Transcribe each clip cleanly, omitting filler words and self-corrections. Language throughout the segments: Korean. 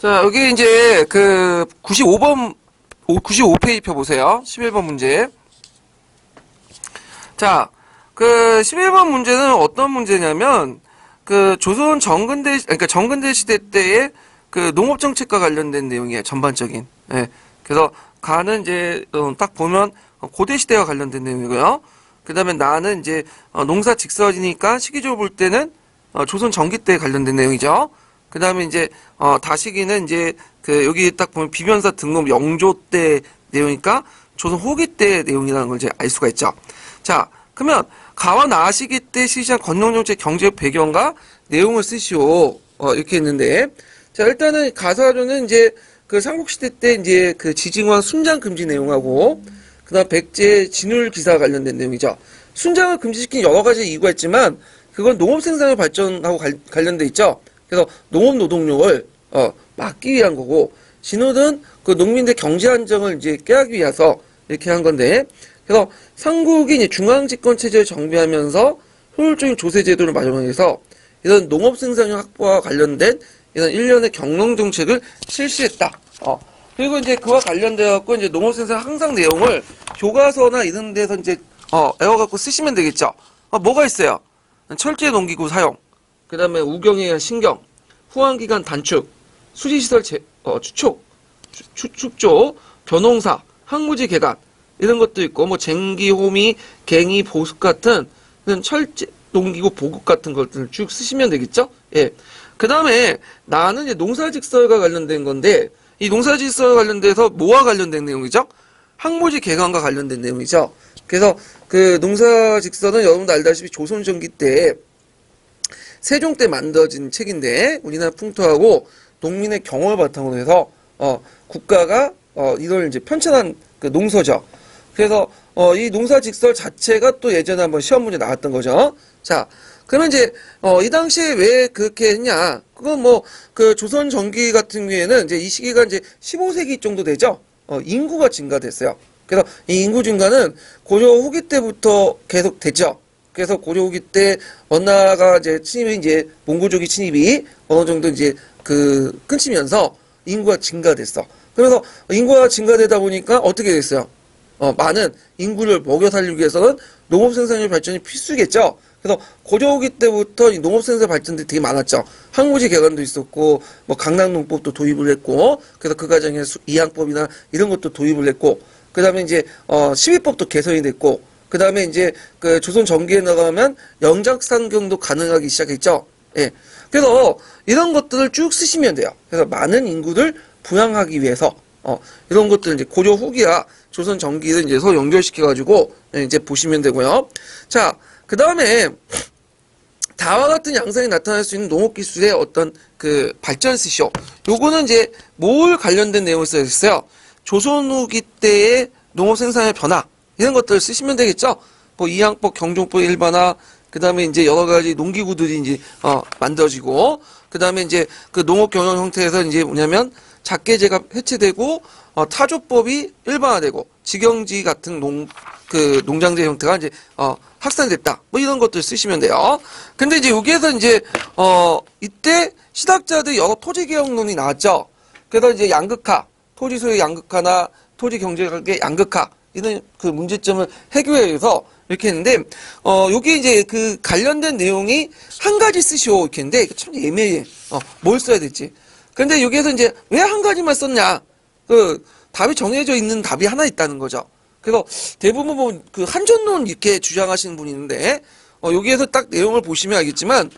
자, 여기 이제 그 95페이지 펴보세요. 11번 문제. 자, 그 11번 문제는 어떤 문제냐면 그 조선 정근대, 그러니까 정근대 시대 때의 그 농업 정책과 관련된 내용이에요. 전반적인. 예. 그래서 가는 이제 딱 보면 고대 시대와 관련된 내용이고요. 그다음에 나는 이제 농사 직설이니까 시기적으로 볼 때는 조선 전기 때 관련된 내용이죠. 그다음에 이제 다시기는 이제 그 여기 딱 보면 비변사 등록 영조 때 내용이니까 조선 후기 때 내용이라는 걸 이제 알 수가 있죠. 자, 그러면 가와 나시기 때 시시한 건농정책 경제적 배경과 내용을 쓰시오. 이렇게 했는데, 자, 일단은 가사로는 이제 그 삼국시대 때 이제 그 지징왕 순장 금지 내용하고, 그 다음 백제 진울 기사 관련된 내용이죠. 순장을 금지시킨 여러 가지 이유가 있지만, 그건 농업 생산의 발전하고 관련돼 있죠. 그래서 농업 노동력을 막기 위한 거고, 진울은 그 농민들 경제 안정을 이제 깨하기 위해서 이렇게 한 건데, 그래서 삼국이 이제 중앙집권 체제를 정비하면서 효율적인 조세 제도를 마련해서 이런 농업 생산력 확보와 관련된 이런 일련의 경영 정책을 실시했다. 그리고 이제 그와 관련돼 갖고 이제 농업 생산 항상 내용을 교과서나 이런 데서 이제 외워갖고 쓰시면 되겠죠. 뭐가 있어요? 철제 농기구 사용, 그 다음에 우경에 의한 신경, 후환기간 단축, 수지시설 축조, 벼농사, 항무지 개간 이런 것도 있고 뭐 쟁기, 호미, 갱이, 보습 같은 철제 농기구 보급 같은 것들을 쭉 쓰시면 되겠죠. 예. 그 다음에 나는 이제 농사직설과 관련된 건데 이 농사직설과 관련돼서 뭐와 관련된 내용이죠? 항무지 개간과 관련된 내용이죠. 그래서 그 농사직설은 여러분도 알다시피 조선 전기 때 세종 때 만들어진 책인데 우리나라 풍토하고 농민의 경험을 바탕으로 해서 국가가 이걸 이제 편찬한 그 농서죠. 그래서 이 농사직설 자체가 또 예전에 한번 시험 문제 나왔던 거죠. 자, 그러면 이제 이 당시에 왜 그렇게 했냐? 그건 뭐 그 조선 전기 같은 경우에는 이제 이 시기가 이제 15세기 정도 되죠. 인구가 증가됐어요. 그래서 이 인구 증가는 고려 후기 때부터 계속 됐죠. 그래서 고려 후기 때 원나라가 이제 침입이 이제 몽고족이 침입이 어느 정도 이제 그 끊기면서 인구가 증가됐어. 그래서 인구가 증가되다 보니까 어떻게 됐어요? 많은 인구를 먹여 살리기 위해서는 농업 생산력 발전이 필수겠죠. 그래서 고려 후기 때부터 이 농업 생산 발전들이 되게 많았죠. 항무지 개간도 있었고, 뭐 강낭농법도 도입을 했고, 그래서 그 과정에 이항법이나 이런 것도 도입을 했고, 그 다음에 이제 시위법도 개선이 됐고, 그 다음에 이제 그 조선 전기에 나가면 영작상경도 가능하기 시작했죠. 예. 그래서 이런 것들을 쭉 쓰시면 돼요. 그래서 많은 인구를 부양하기 위해서 이런 것들 이제 고려 후기와 조선 전기를 이제 서로 연결시켜가지고 이제 보시면 되고요. 자, 그 다음에 다와 같은 양상이 나타날 수 있는 농업기술의 어떤 그 발전 쓰시오. 요거는 이제 뭘 관련된 내용을 써있어요. 조선 후기 때의 농업 생산의 변화 이런 것들을 쓰시면 되겠죠. 뭐 이항법, 경종법 일반화, 그 다음에 이제 여러 가지 농기구들이 이제 만들어지고, 그 다음에 이제 그 농업 경영 형태에서 이제 뭐냐면 작계제가 해체되고 타조법이 일반화되고 직영지 같은 농장제 형태가 이제 확산됐다. 뭐 이런 것들 쓰시면 돼요. 근데 이제 여기에서 이제 이때 시작자들 여러 토지 개혁론이 나왔죠. 그래서 이제 양극화, 토지 소유 양극화나 토지 경제의 양극화 이런 그 문제점을 해결하기 위해서 이렇게 했는데 여기 이제 그 관련된 내용이 한 가지 쓰시오 이렇게 했는데 참 애매해. 뭘 써야 될지. 근데 여기에서 이제 왜 한 가지만 썼냐? 그 답이 정해져 있는 답이 하나 있다는 거죠. 그래서 대부분 뭐 그 한전론 이렇게 주장하시는 분이 있는데 여기에서 딱 내용을 보시면 알겠지만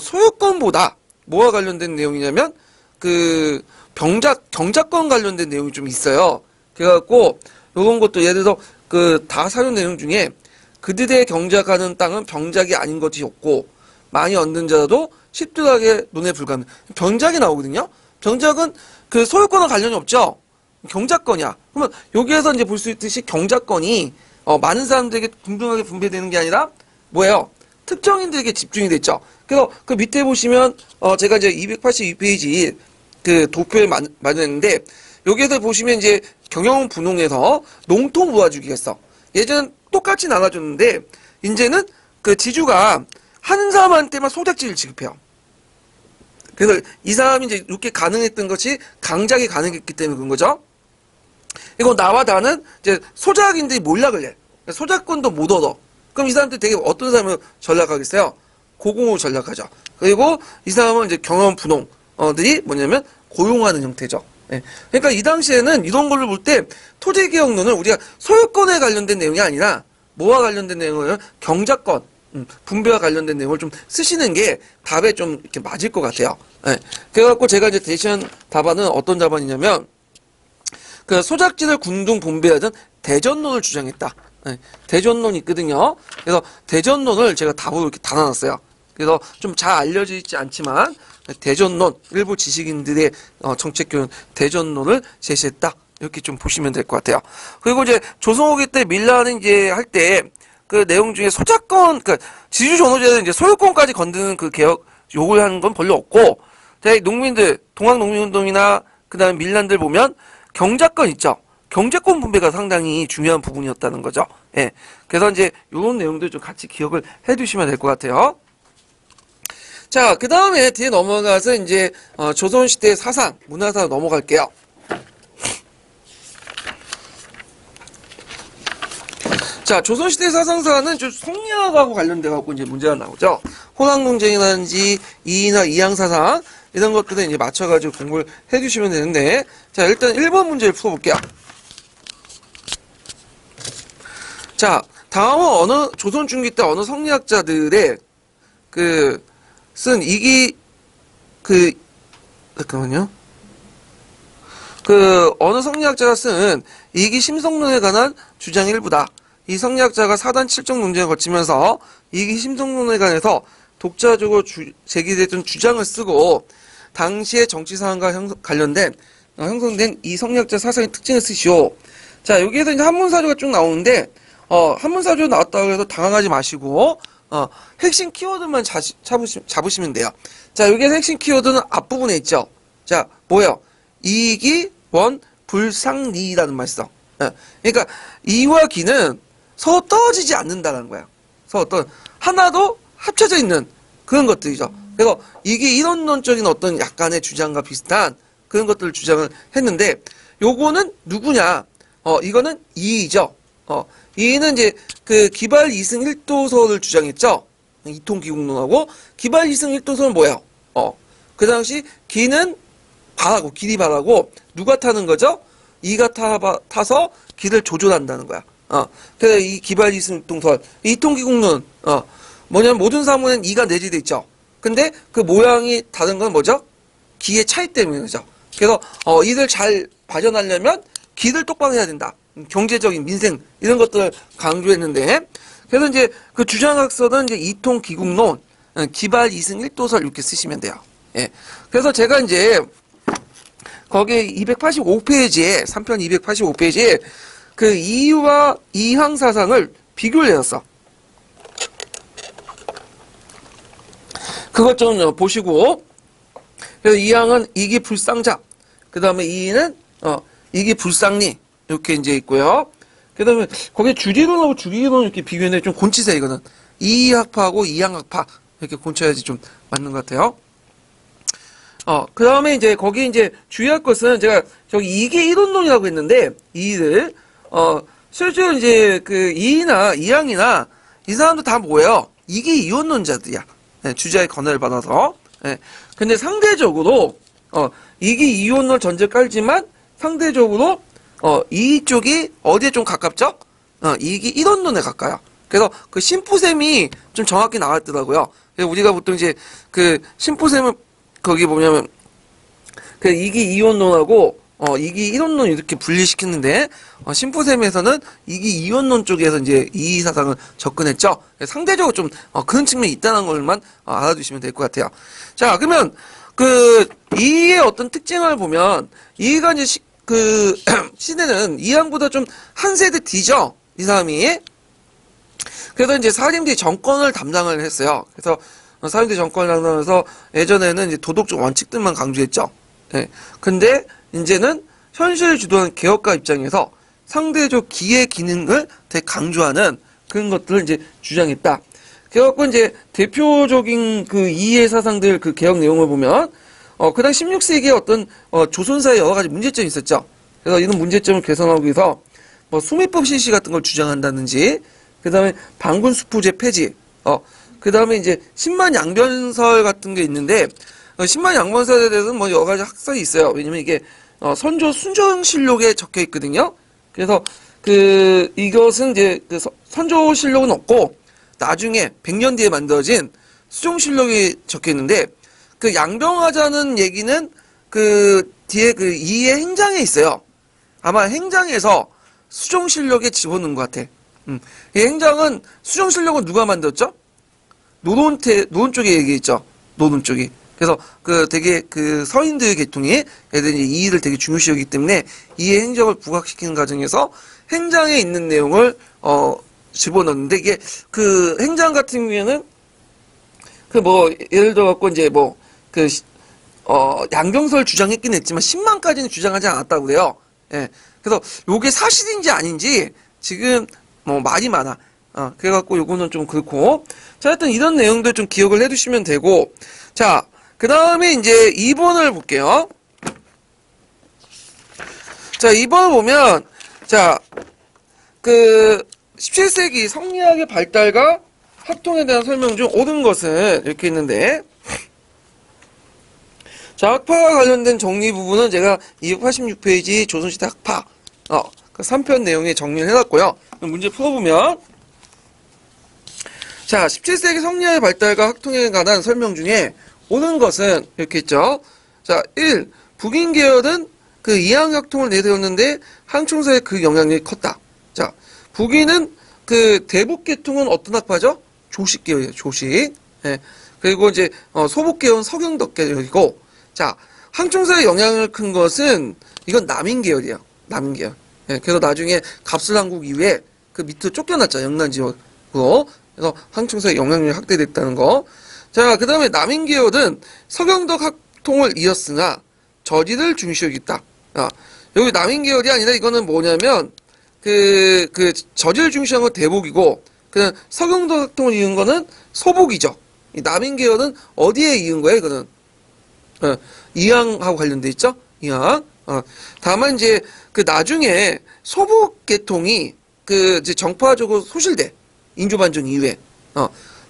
소유권보다 뭐와 관련된 내용이냐면 그 경작권 관련된 내용이 좀 있어요. 그래갖고 요런 것도 예를 들어서 그 다 사용 내용 중에 그들의 경작하는 땅은 병작이 아닌 것이 없고 많이 얻는 자도 십들하게 논에 불과한 병작이 나오거든요. 병작은 그 소유권과 관련이 없죠. 경작권이야. 그러면 여기에서 이제 볼 수 있듯이 경작권이 많은 사람들에게 공평하게 분배되는 게 아니라 뭐예요? 특정인들에게 집중이 됐죠. 그래서 그 밑에 보시면 제가 이제 282페이지 그 도표를 마련했는데 여기에서 보시면 이제 경영 분홍에서 농토 모아주기가 있어. 예전엔 똑같이 나눠줬는데 이제는 그 지주가 한 사람한테만 소작지를 지급해요. 그래서 이 사람이 이제 이렇게 가능했던 것이 강작이 가능했기 때문에 그런 거죠. 이거 나와 나는 이제 소작인데 몰락을 해. 소작권도 못 얻어. 그럼 이 사람들 되게 어떤 사람을 전락하겠어요? 고공으로 전락하죠. 그리고 이 사람은 이제 경험 분홍들이 뭐냐면 고용하는 형태죠. 예. 그러니까 이 당시에는 이런 걸로 볼 때 토지개혁론은 우리가 소유권에 관련된 내용이 아니라 뭐와 관련된 내용을 경작권, 분배와 관련된 내용을 좀 쓰시는 게 답에 좀 이렇게 맞을 것 같아요. 예. 그래갖고 제가 이제 대시한 답안은 어떤 답안이냐면 그 소작지를 군중 분배하던 대전론을 주장했다. 예. 대전론이 있거든요. 그래서 대전론을 제가 답으로 이렇게 다 나눴어요. 그래서 좀 잘 알려져 있지 않지만 대전론, 일부 지식인들의 정책교훈 대전론을 제시했다. 이렇게 좀 보시면 될 것 같아요. 그리고 이제 조선후기 때 밀란을 이제 할 때 그 내용 중에 소작권, 그 지주 전호제는 이제 소유권까지 건드는 그 개혁 요구를 하는 건 별로 없고, 농민들, 동학농민운동이나 그다음에 밀란들 보면 경작권 있죠. 경제권 분배가 상당히 중요한 부분이었다는 거죠. 예. 그래서 이제 이런 내용들 좀 같이 기억을 해두시면 될 것 같아요. 자, 그 다음에 뒤에 넘어가서 이제 조선시대 사상, 문화사로 넘어갈게요. 자, 조선시대 사상사는 좀 성리학하고 관련돼갖고 이제 문제가 나오죠. 호남논쟁이라든지 이이나 이항사상 이런 것들은 이제 맞춰가지고 공부를 해주시면 되는데, 자, 일단 1번 문제를 풀어볼게요. 자, 다음은 어느 조선 중기 때 어느 성리학자들의 쓴 잠깐만요. 어느 성리학자가 쓴 이기 심성론에 관한 주장 일부다. 이 성리학자가 사단 7종 논쟁을 거치면서 이기 심성론에 관해서 독자적으로 제기됐던 주장을 쓰고 당시의 정치 상황과 관련된 형성된 이 성리학자 사상의 특징을 쓰시오. 자, 여기에서 이제 한문사조가 쭉 나오는데 한문사조 나왔다고 해서 당황하지 마시고 핵심 키워드만 잡으시면 돼요. 자, 여기에서 핵심 키워드는 앞부분에 있죠. 자, 뭐예요? 이기, 원, 불상리라는 말이 있어. 그러니까 이와 기는 서로 떨어지지 않는다는 거야. 서로 하나도 합쳐져 있는 그런 것들이죠. 그래서 이게 이론론적인 어떤 약간의 주장과 비슷한 그런 것들을 주장을 했는데, 요거는 누구냐? 이거는 이이죠. 이는 이제 기발 이승 1도설을 주장했죠. 이통기국론하고 기발 이승 1도설은 뭐예요? 그 당시 기는 바라고, 길이 바라고 누가 타는 거죠? 이가 타서 길을 조절한다는 거야. 그래서 이 기발 이승 1도설, 이통기국론, 뭐냐면 모든 사문엔 이가 내재돼 있죠. 근데 그 모양이 다른 건 뭐죠? 기의 차이 때문이죠. 그래서 이를 잘 발현하려면 기를 똑바로 해야 된다. 경제적인 민생 이런 것들을 강조했는데, 그래서 이제 그 주장학설은 이제 이통기국론, 기발 이승 1도설 이렇게 쓰시면 돼요. 예. 그래서 제가 이제 거기 285페이지에 3편 285페이지에 그 이와 이항 사상을 비교를 해놨어. 그것 좀 보시고, 그래서 이항은 이기 불상작, 그 다음에 이는 이기 불상리 이렇게 이제 있고요. 그 다음에 거기에 주리론하고 주기론 이렇게 비교했는데 좀 곤치세요. 이거는 이학파하고 이항학파 이렇게 곤쳐야지 좀 맞는 것 같아요. 그 다음에 이제 거기 이제 주의할 것은 제가 저기 이게 이론론이라고 했는데, 이를 실제로 이제 그 이나 이항이나 이 사람도 다 뭐예요? 이게 이론론자들이야. 네, 주자의 권한을 받아서. 네. 근데 상대적으로 이게 이론론 전제를 깔지만 상대적으로 이쪽이 어디에 좀 가깝죠? 이게 이론론에 가까워요. 그래서 그 심포셈이 좀 정확히 나왔더라고요. 그래서 우리가 보통 이제 그 심포셈을 거기 보면 그 이기 이론론하고 이기 이론론 이렇게 분리시켰는데, 심포셈에서는 이기 이론론 쪽에서 이제 이 사상을 접근했죠. 상대적으로 좀 그런 측면이 있다는 걸만 알아두시면 될 것 같아요. 자, 그러면 그 이의 어떤 특징을 보면 이가 이제 시대는 이항보다 좀 한 세대 뒤죠. 이 사람이. 그래서 이제 사림들이 정권을 담당을 했어요. 그래서 사림들이 정권을 담당해서 예전에는 이제 도덕적 원칙들만 강조했죠. 예. 근데 이제는 현실을 주도하는 개혁가 입장에서 상대적 기의 기능을 되게 강조하는 그런 것들을 이제 주장했다. 그래갖고 이제 대표적인 그 이해 사상들 그 개혁 내용을 보면 그 당 16세기에 어떤, 조선사에 여러 가지 문제점이 있었죠. 그래서 이런 문제점을 개선하기 위해서, 뭐, 수미법 실시 같은 걸 주장한다든지, 그 다음에 방군수포제 폐지, 그 다음에 이제, 신만 양변설 같은 게 있는데, 신만 양변설에 대해서는 뭐 여러 가지 학설이 있어요. 왜냐면 이게, 선조 순정실록에 적혀 있거든요. 그래서, 이것은 이제, 선조실록은 없고, 나중에 100년 뒤에 만들어진 수종실록이 적혀 있는데, 그 양병하자는 얘기는 뒤에 이의 행장에 있어요. 아마 행장에서 수종실록에 집어넣은 것 같아. 이 행장은, 수종실록은 누가 만들었죠? 노론 쪽에 얘기했죠. 노론 쪽이. 그래서 되게 서인들 계통이 애들이 이의를 되게 중요시 여기기 때문에 이의 행적을 부각시키는 과정에서 행장에 있는 내용을, 집어넣는데 이게 행장 같은 경우에는 예를 들어 갖고 이제 양병설 주장했긴 했지만 10만까지는 주장하지 않았다고 그래요. 예. 그래서 요게 사실인지 아닌지 지금 말이 많아. 그래갖고 요거는 좀 그렇고. 자, 하여튼 이런 내용들 좀 기억을 해두시면 되고. 자, 그 다음에 이제 2번을 볼게요. 자, 2번 보면, 자, 17세기 성리학의 발달과 학통에 대한 설명 중 옳은 것은 이렇게 있는데, 자, 학파와 관련된 정리 부분은 제가 286페이지 조선시대 학파, 그 3편 내용에 정리를 해놨고요. 문제 풀어보면, 자, 17세기 성리학의 발달과 학통에 관한 설명 중에 옳은 것은 이렇게 있죠. 자, 1. 북인 계열은 이항학통을 내세웠는데 항총사의 영향력이 컸다. 자, 북인은 대북 계통은 어떤 학파죠? 조식 계열이에요. 조식. 예. 그리고 이제 소북 계열은 서경덕 계열이고, 자, 항총사의 영향을 큰 것은 이건 남인 계열이에요. 남인 계열. 예. 그래서 나중에 갑술한국 이후에 밑으로 쫓겨났죠. 영남 지역으로. 그래서 항총사의 영향력이 확대됐다는 거. 자, 그 다음에 남인 계열은 서경덕 학통을 이었으나 저지를 중시 여겼다. 여기 남인 계열이 아니라 이거는 뭐냐면 저지를 중시한 건 대북이고, 서경덕 학통을 이은 거는 소북이죠. 이 남인 계열은 어디에 이은 거예요, 이거는? 이항하고 관련돼 있죠? 이항. 다만 이제 나중에 소북 계통이 이제 정파적으로 소실돼. 인조반정 이후에.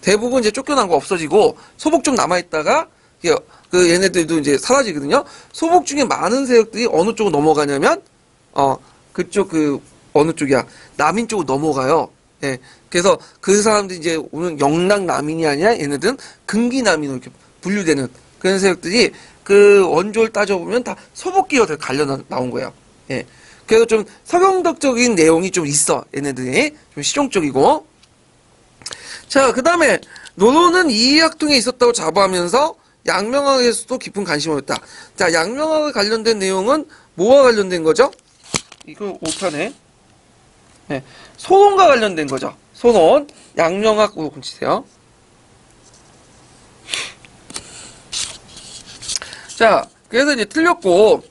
대북은 이제 쫓겨난 거 없어지고, 소북 좀 남아있다가, 얘네들도 이제 사라지거든요? 소북 중에 많은 세력들이 어느 쪽으로 넘어가냐면, 그쪽 어느 쪽이야? 남인 쪽으로 넘어가요. 예. 그래서 그 사람들이 이제 오늘 영락 남인이 아니라 얘네들은 근기 남인으로 이렇게 분류되는 그런 세력들이 원조를 따져보면 다 소북 계열들 갈려 나온 거예요. 예. 그래서 좀 서경덕적인 내용이 좀 있어. 얘네들이. 좀 실용적이고. 자, 그 다음에, 노론은 이의학통에 있었다고 자부하면서 양명학에서도 깊은 관심을 보였다. 자, 양명학에 관련된 내용은 뭐와 관련된 거죠? 이거 오판에. 네. 소론과 관련된 거죠. 소론. 양명학으로 고치세요. 자, 그래서 이제 틀렸고,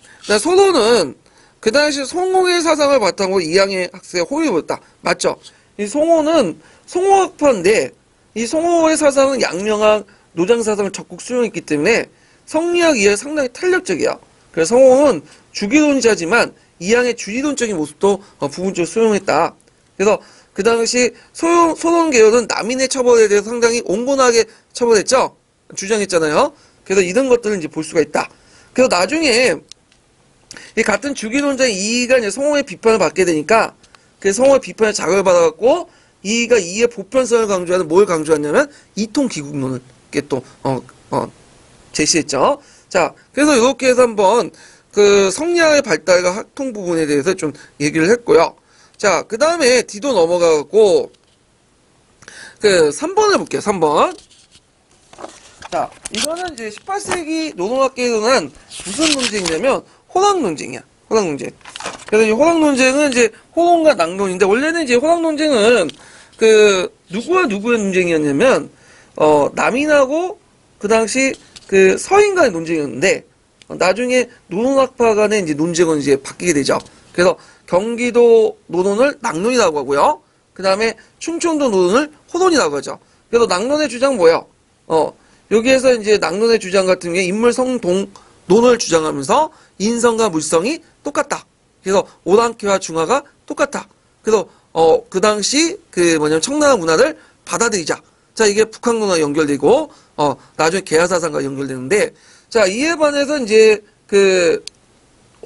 소론은 그 당시 송호의 사상을 바탕으로 이항의 학생에 호의를 보였다. 맞죠? 이 송호는 송호학파인데, 이 송호의 사상은 양명학, 노장 사상을 적극 수용했기 때문에 성리학 이해 상당히 탄력적이야. 그래서 송호는 주기론자지만 이항의 주기론적인 모습도 부분적으로 수용했다. 그래서 그 당시 소론 계열은 남인의 처벌에 대해서 상당히 온건하게 처벌했죠. 주장했잖아요. 그래서 이런 것들을 이제 볼 수가 있다. 그래서 나중에 이 같은 주기론자인 이의가 이제 송호의 비판을 받게 되니까 그 송호의 비판에 자극을 받아갖고 이의가 이의 보편성을 강조하는 뭘 강조하냐면 이통기국론을 이렇게 또 제시했죠. 자, 그래서 이렇게 해서 한번 성리학의 발달과 학통 부분에 대해서 좀 얘기를 했고요. 자, 그 다음에 뒤도 넘어가고 3번을 볼게요. 3번. 자, 이거는 이제 18세기 노동학계에 일어난 무슨 논쟁이냐면 호락 논쟁이야. 호락 논쟁. 그래서 이 호락 논쟁은 이제 호론과 낙론인데, 원래는 이제 호락 논쟁은 누구와 누구의 논쟁이었냐면 남인하고 그 당시 서인 간의 논쟁이었는데, 나중에 노동학파 간의 이제 논쟁은 이제 바뀌게 되죠. 그래서 경기도 노론을 낙론이라고 하고요. 그 다음에 충청도 노론을 호론이라고 하죠. 그래서 낙론의 주장 뭐예요? 여기에서 이제 낙론의 주장 같은 게 인물 논을 주장하면서 인성과 물성이 똑같다. 그래서 오랑캐와 중화가 똑같다. 그래서 그 당시 청나라 문화를 받아들이자. 자, 이게 북한론과 연결되고 나중에 개화사상과 연결되는데, 자, 이에 반해서 이제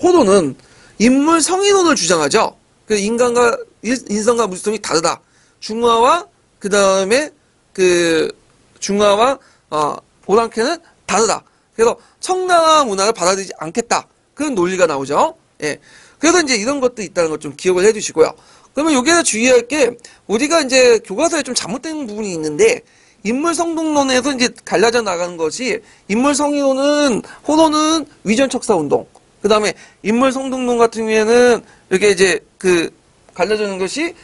호도는 인물 성인론을 주장하죠. 인성과 물성이 다르다. 중화와 중화와 오랑캐는 다르다. 그래서 청나라 문화를 받아들이지 않겠다. 그런 논리가 나오죠. 예. 그래서 이제 이런 것도 있다는 걸 좀 기억을 해 두시고요. 그러면 여기에서 주의할 게, 우리가 이제 교과서에 좀 잘못된 부분이 있는데, 인물 성동론에서 이제 갈라져 나가는 것이, 인물 성인론은, 호도는 위전 척사 운동. 그 다음에 인물 성동론 같은 경우에는, 이렇게 이제 갈라지는 것이,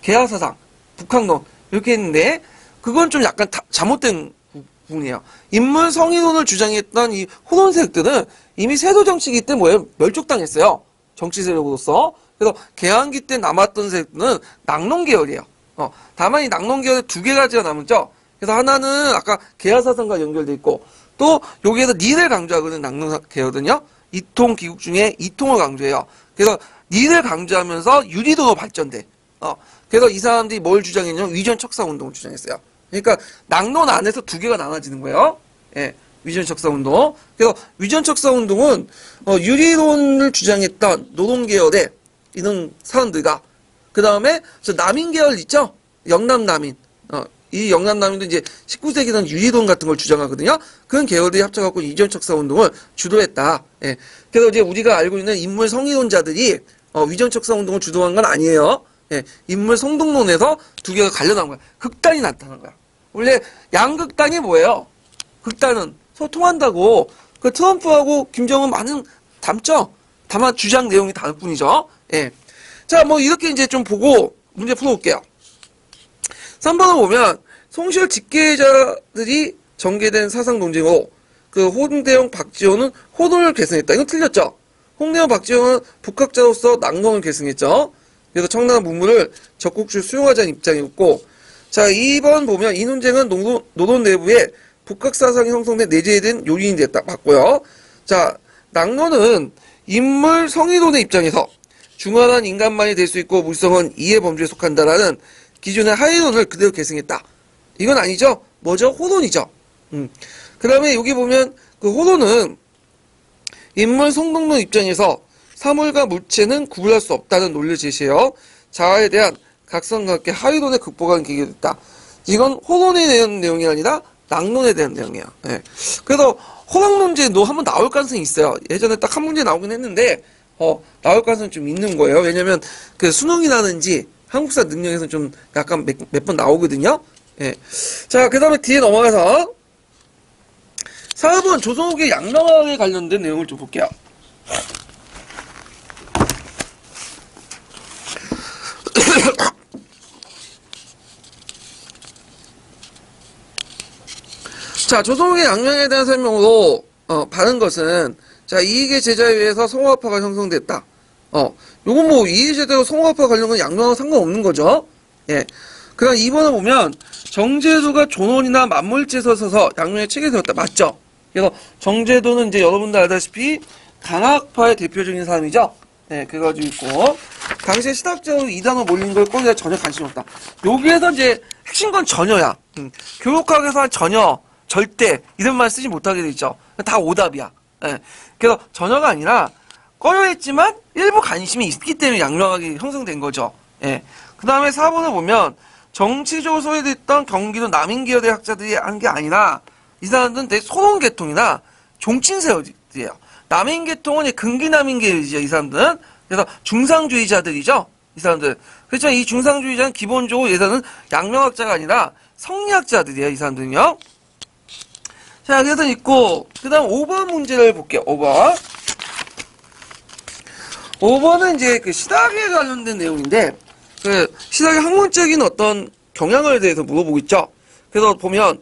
개화사상, 북한론, 이렇게 했는데, 그건 좀 약간 잘못된 부분이에요. 인물 성인론을 주장했던 이 호돈 세력들은 이미 세도 정치기 때 멸족당했어요. 정치 세력으로서. 그래서 개항기 때 남았던 세력들은 낙론 계열이에요. 다만 이 낙론 계열에 두 가지가 남았죠. 그래서 하나는 아까 개화사상과 연결돼 있고, 또 여기에서 니를 강조하거든. 낙론 계열은요. 이통 기국 중에 이통을 강조해요. 그래서 니를 강조하면서 유리도로 발전돼. 그래서 이 사람들이 뭘 주장했냐면 위전 척사 운동을 주장했어요. 그러니까 낙론 안에서 두 개가 나눠지는 거예요. 예, 위전 척사 운동. 그래서 위전 척사 운동은 유리론을 주장했던 노동 계열의 이런 사람들과, 그 다음에 남인 계열 있죠? 영남남인. 이 영남남인도 이제 19세기는 유리론 같은 걸 주장하거든요. 그런 계열들이 합쳐갖고 위전 척사 운동을 주도했다. 예. 그래서 이제 우리가 알고 있는 인물 성인론자들이 위전 척사 운동을 주도한 건 아니에요. 예, 인물 성동론에서 두 개가 갈려나온 거야. 극단이 나타난 거야. 원래 양극단이 뭐예요? 극단은 소통한다고. 트럼프하고 김정은 많은 닮죠? 다만 주장 내용이 다를 뿐이죠. 예. 자, 이렇게 이제 좀 보고 문제 풀어볼게요. 3번을 보면 송시열 직계자들이 전개된 사상 논쟁으로 홍대영 박지원은 호도를 계승했다. 이건 틀렸죠? 홍대영 박지원은 북학자로서 낙론을 계승했죠. 그래서 청나라 문물을 적국주 수용하자는 입장이었고, 자, 2번 보면 이 논쟁은 노동 내부에 북학사상이 형성된 내재에 대한 요인이 됐다. 맞고요. 자, 낙론은 인물 성의론의 입장에서 중화한 인간만이 될 수 있고 물성은 이해 범주에 속한다라는 기준의 하위론을 그대로 계승했다. 이건 아니죠? 뭐죠? 호론이죠. 그 다음에 여기 보면 호론은 인물 성동론 입장에서 사물과 물체는 구분할 수 없다는 논리를 제시해요. 자아에 대한 각성각계 하위론에 극복하는 계기가 됐다. 이건 호론에 대한 내용이 아니라 낙론에 대한 내용이에요. 네. 그래서 호락론제도 한번 나올 가능성이 있어요. 예전에 딱 한 문제 나오긴 했는데 나올 가능성이 좀 있는 거예요. 왜냐면 수능이라든지 한국사 능력에서 좀 약간 몇 번 나오거든요. 예. 자, 그 다음에 뒤에 넘어가서 4번 조선후기 양명학에 관련된 내용을 좀 볼게요. 자, 조선후기 양명에 대한 설명으로 받은 것은, 자, 이익의 제자에 의해서 성호합파가 형성됐다. 요건 이익의 제자와 성호합파 관련 건 양명하고 상관없는 거죠. 예. 그 다음 2번을 보면 정제도가 존원이나 만물지에서 서서 양명의 책에 세웠다. 맞죠? 그래서 정제도는 이제 여러분들 알다시피 강학파의 대표적인 사람이죠. 네, 그래가지고 있고, 당시에 신학적으로 이단으로 몰린 걸 꼬리에 전혀 관심이 없다. 여기에서 이제 핵심 건 전혀야. 교육학에서 한 전혀, 절대 이런 말 쓰지 못하게 돼 있죠. 다 오답이야. 예. 그래서 전혀가 아니라 꺼려했지만 일부 관심이 있기 때문에 양명학이 형성된 거죠. 예. 그 다음에 4번을 보면 정치적으로 소외됐던 경기도 남인계열의 학자들이 한 게 아니라 이 사람들은 되게 소론계통이나 종친세력이에요. 남인계통은 근기남인계열이죠. 이 사람들은. 그래서 중상주의자들이죠. 이 사람들. 그렇죠. 이 중상주의자는 기본적으로 예전은 양명학자가 아니라 성리학자들이에요. 이 사람들은요. 자, 그래서 있고, 그 다음 5번 문제를 볼게요. 5번. 5번은 이제 시닥에 관련된 내용인데, 시닥의 학문적인 어떤 경향을 대해서 물어보고 있죠. 그래서 보면,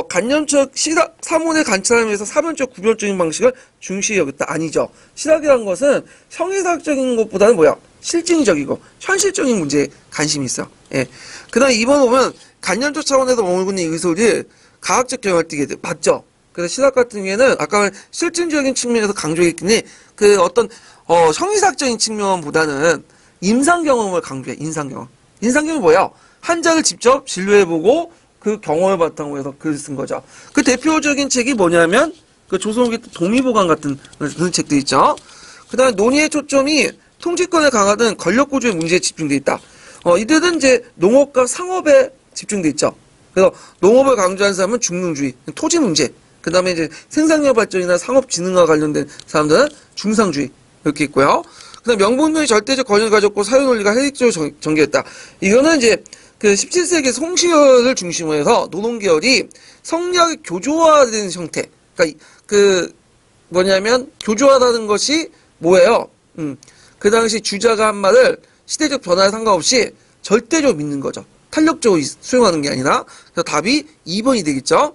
간념적 시닥, 사문의 관찰을 위해서 사변적 구별적인 방식을 중시 여겼다. 아니죠. 시닥이라는 것은 성의사학적인 것보다는 실증적이고, 현실적인 문제에 관심이 있어요. 예. 그 다음 2번 보면, 간념적 차원에서 머물고 있는 의소를 가학적 경향을 띠게 돼. 맞죠? 그래서 시작 같은 경우에는 아까 실증적인 측면에서 강조했더니 그 어떤 형이삭적인 측면보다는 임상 경험을 강조해. 임상 경험. 임상 경험이 뭐야? 환자를 직접 진료해보고 그 경험을 바탕으로 해서 글을 쓴 거죠. 그 대표적인 책이 뭐냐면 그 조선후기 동의보감 같은 그런 책도 있죠. 그 다음에 논의의 초점이 통치권에 강화된 권력구조의 문제에 집중돼 있다. 이들은 이제 농업과 상업에 집중돼 있죠. 그래서 농업을 강조한 사람은 중농주의, 토지 문제. 그 다음에 이제 생산력 발전이나 상업진흥과 관련된 사람들은 중상주의. 이렇게 있고요. 그 다음에 명분론이 절대적 권위를 가졌고 사회논리가 해익적으로 전개했다. 이거는 이제 그 17세기 송시열을 중심으로 해서 노동계열이 성리학의 교조화된 형태. 그러니까 그 뭐냐면 교조화라는 것이 뭐예요? 그 당시 주자가 한 말을 시대적 변화에 상관없이 절대적으로 믿는 거죠. 탄력적으로 수용하는 게 아니라. 그래서 답이 2번이 되겠죠.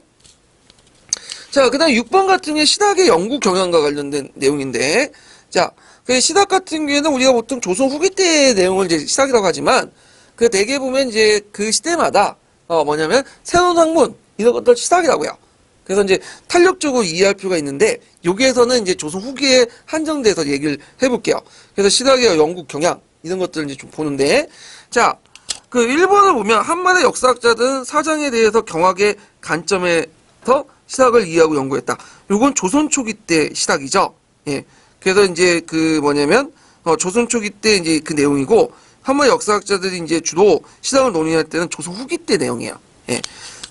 자, 그 다음 6번 같은 게 시닥의 영국 경향과 관련된 내용인데, 자, 그 시닥 같은 경우에는 우리가 보통 조선 후기 때의 내용을 이제 시닥이라고 하지만, 그 대개 보면 이제 그 시대마다, 뭐냐면, 새로운 학문, 이런 것들 시닥이라고 해요. 그래서 이제 탄력적으로 이해할 필요가 있는데, 여기에서는 이제 조선 후기에 한정돼서 얘기를 해볼게요. 그래서 시닥의 영국 경향, 이런 것들을 이제 좀 보는데, 자, 그 1번을 보면, 한만의 역사학자들은 사장에 대해서 경학의 관점에서 시닥을 이해하고 연구했다. 요건 조선 초기 때 시닥이죠. 예. 그래서 이제 그 뭐냐면, 조선 초기 때 이제 그 내용이고, 한만의 역사학자들이 이제 주로 시닥을 논의할 때는 조선 후기 때 내용이에요. 예.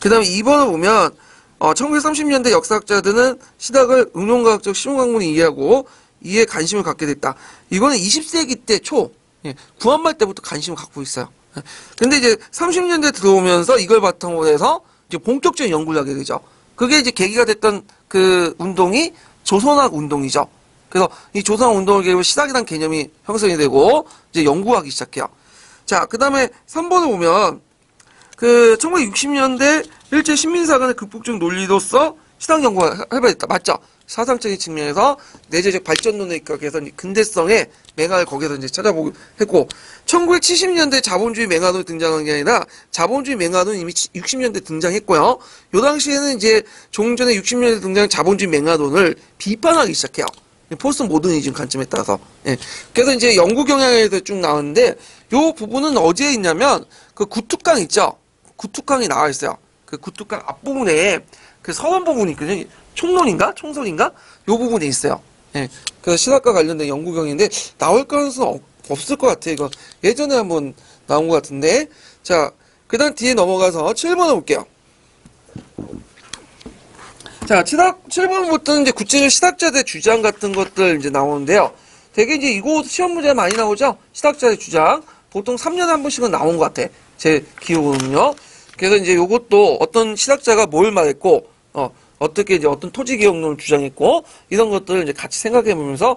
그 다음에 2번을 보면, 1930년대 역사학자들은 시닥을 응용과학적 실용학문을 이해하고 이에 관심을 갖게 됐다. 이거는 20세기 때 초, 예, 구한말 때부터 관심을 갖고 있어요. 예. 근데 이제 30년대 들어오면서 이걸 바탕으로 해서 이제 본격적인 연구를 하게 되죠. 그게 이제 계기가 됐던 그 운동이 조선학 운동이죠. 그래서 이 조선학 운동을 계기로 시닥이라는 개념이 형성이 되고 이제 연구하기 시작해요. 자, 그 다음에 3번을 보면 그 1960년대 일제 신민사관의 극복적 논리로서 시당 연구가 해봐야겠다. 맞죠? 사상적인 측면에서 내재적 발전론에 입각해서 근대성의 맹학을 거기서 이제 찾아보고 했고, 1970년대 자본주의 맹학론이 등장한 게 아니라 자본주의 맹학론은 이미 60년대 등장했고요. 요 당시에는 이제 종전에 60년대 등장한 자본주의 맹학론을 비판하기 시작해요. 포스트 모더니즘 관점에 따라서. 예. 그래서 이제 연구 경향에 대해서 쭉 나왔는데, 요 부분은 어디에 있냐면, 그 구특강 있죠? 구특강이 나와 있어요. 그 구특강 앞부분에 그 서론 부분이 있거든요. 총론인가? 총설인가? 요 부분에 있어요. 예. 그 신학과 관련된 연구 경향인데, 나올 가능성은 없을 것 같아요. 이거 예전에 한번 나온 것 같은데. 자, 그 다음 뒤에 넘어가서 7번을 볼게요. 자, 7번부터는 이제 구체적 시닥자들의 주장 같은 것들 이제 나오는데요. 되게 이제 이거 시험 문제 많이 나오죠? 시닥자들의 주장. 보통 3년에 한 번씩은 나온 것 같아. 제 기억으로는요. 그래서 이제 요것도 어떤 시닥자가 뭘 말했고, 어떻게 이제 어떤 토지 기억론을 주장했고, 이런 것들을 이제 같이 생각해 보면서,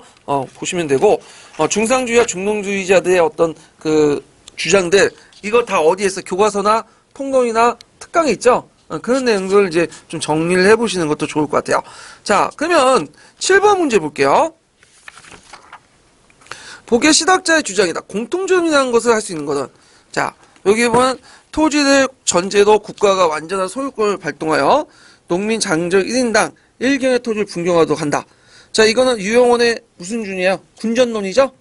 보시면 되고, 중상주의와 중농주의자들의 어떤 그 주장들, 이거 다 어디에서 교과서나 통론이나 특강에 있죠? 그런 내용들을 이제 좀 정리를 해보시는 것도 좋을 것 같아요. 자, 그러면 7번 문제 볼게요. 복의 시닥자의 주장이다. 공통점이라는 것을 할 수 있는 것은, 자, 여기 보면 토지를 전제로 국가가 완전한 소유권을 발동하여 농민 장적 1인당 1경의 토지를 분경하도록 한다. 자, 이거는 유영원의 무슨 준이에요? 군전론이죠?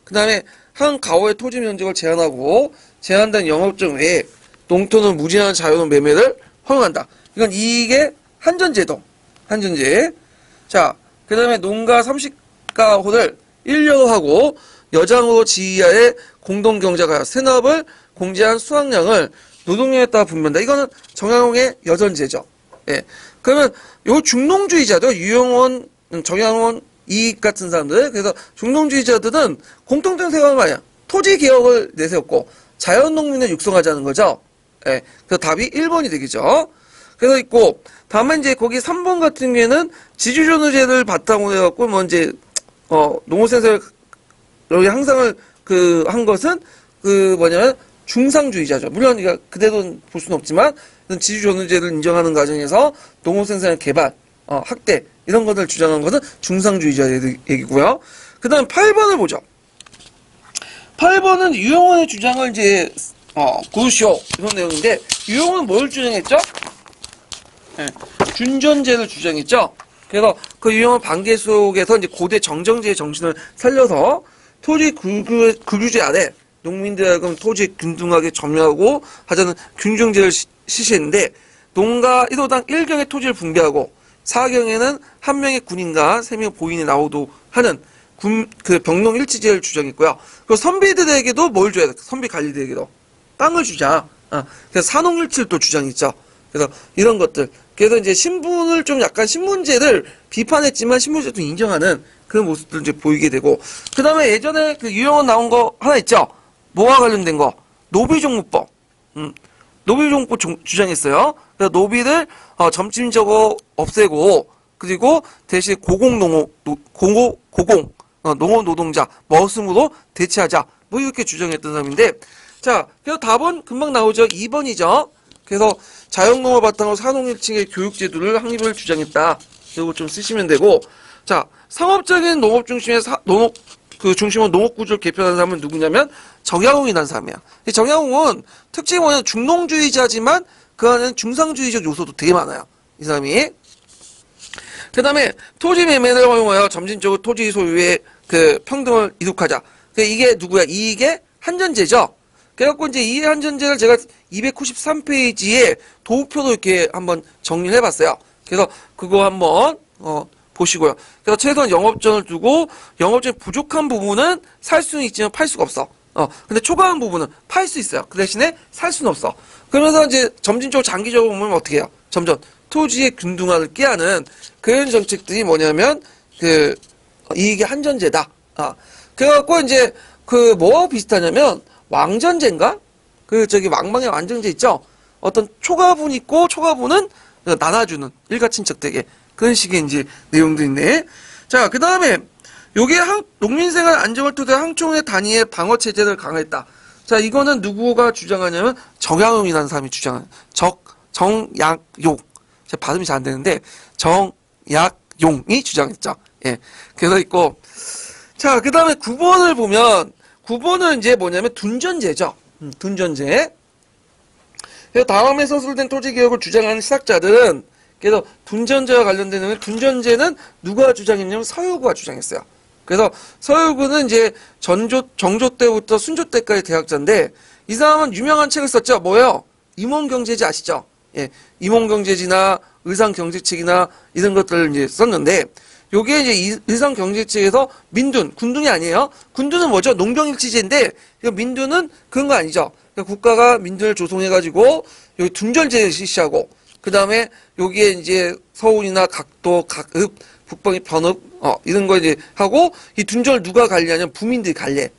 그 다음에 한 가오의 토지 면적을 제한하고 제한된 영업적 외에 농토는 무제한 자유로운 매매를 허용한다. 이건 이게 한전제도. 한전제. 자, 그 다음에 농가 30가호를 1려로 하고 여장으로 지휘하에 공동경작하여 세납을 공제한 수확량을 노동력에 따라 분배한다. 이거는 정양홍의 여전제죠. 예. 그러면 요 중농주의자도 유영원, 정양원 이 같은 사람들, 그래서 중농주의자들은 공통된 생각은 말이야. 토지 개혁을 내세웠고 자연농민을 육성하자는 거죠. 예. 그래서 답이 1번이 되겠죠. 그래서 있고, 다만 이제 거기 3번 같은 경우에는 지주존의제를 바탕으로 해갖고, 뭐 이제, 농어센서를 여기 항상을 한 것은 뭐냐면 중상주의자죠. 물론 이거 그대로 볼 수는 없지만, 지주존의제를 인정하는 과정에서 농어생산의 개발, 학대, 이런 것을 주장한 것은 중상주의자 얘기고요. 그 다음 8번을 보죠. 8번은 유영원의 주장을 이제, 굿쇼, 이런 내용인데, 유영원은 뭘 주장했죠? 네. 준전제를 주장했죠. 그래서 그 유명한 반개 속에서 이제 고대 정정제의 정신을 살려서 토지 국유제 아래 농민들 하여금 토지에 균등하게 점유하고 하자는 균중제를 실시했는데, 농가 1호당 1경의 토지를 분배하고 4경에는 한 명의 군인과 3명의 보인이 나오도 하는 그 병농 일치제를 주장했고요. 그리고 선비들에게도 뭘 줘야 돼? 선비 관리들에게도 땅을 주자. 그래서 산홍일치를 또 주장했죠. 그래서 이런 것들. 그래서 이제 신분을 좀 약간 신분제를 비판했지만 신분제도 인정하는 그런 모습들 이제 보이게 되고, 그 다음에 예전에 그 유형원 나온 거 하나 있죠. 뭐와 관련된 거? 노비종무법. 노비종무법 주장했어요. 그래서 노비를 점진적으로 없애고, 그리고 대신 농업 노동자 머슴으로 대체하자. 뭐 이렇게 주장했던 사람인데, 자, 그래서 답은 금방 나오죠. 2번이죠. 그래서 자연농업 바탕으로 산홍일치의 교육제도를 확립을 주장했다. 이거 좀 쓰시면 되고, 자, 상업적인 농업 중심의 중심으로 농업 구조를 개편한 사람은 누구냐면 정약용이라는 사람이야. 정약용은 특징이 뭐냐면 중농주의자지만 그 안에는 중상주의적 요소도 되게 많아요. 이 사람이. 그 다음에 토지 매매를 허용하여 점진적으로 토지 소유의 그 평등을 이룩하자. 이게 누구야? 이게 한전제죠. 그래갖고 이제 이 한전제를 제가 293페이지에 도표로 이렇게 한번 정리를 해봤어요. 그래서 그거 한번 보시고요. 그래서 최소한 영업전을 두고 영업전이 부족한 부분은 살 수는 있지만 팔 수가 없어. 근데 초과한 부분은 팔 수 있어요. 그 대신에 살 수는 없어. 그러면서 이제 점진적으로 장기적으로 보면 어떻게 해요? 점점 토지의 균등화를 깨하는 그런 정책들이 뭐냐면 이게 한전제다. 그래갖고 이제 뭐와 비슷하냐면 왕전제인가? 왕망의 완전제 있죠? 어떤 초과분 있고 초과분은 나눠주는 일가친척되게 그런 식의 이제 내용도 있네. 자, 그 다음에 요게 농민생활 안정을 토대로 항촌의 단위의 방어 체제를 강화했다. 자, 이거는 누구가 주장하냐면 정약용이라는 사람이 주장하는 정약용. 제 발음이 잘 안 되는데 정약용이 주장했죠. 예, 그래서 있고, 자, 그 다음에 9번을 보면 9번은 이제 뭐냐면 둔전제죠. 둔전제. 그래서 다음에 서술된 토지개혁을 주장하는 시학자들은 그래서 둔전제와 관련된 둔전제는 누가 주장했냐면 서유구가 주장했어요. 그래서 서유구는 이제 정조 때부터 순조 때까지 대학자인데 이 사람은 유명한 책을 썼죠. 뭐예요? 임원경제지 아시죠? 예, 임원경제지나 의상경제책이나 이런 것들을 이제 썼는데 요게 이제 의상경제책에서 군dun이 아니에요. 군dun은 뭐죠? 농경일치제인데 민dun은 그런 거 아니죠. 그러니까 국가가 민dun을 조성해가지고 여기 둔전제를 실시하고 그 다음에 여기에 이제 서운이나 각도, 각읍, 북방의 변읍, 이런 거 이제 하고, 이 둔전을 누가 관리하냐면 부민들이 관리해.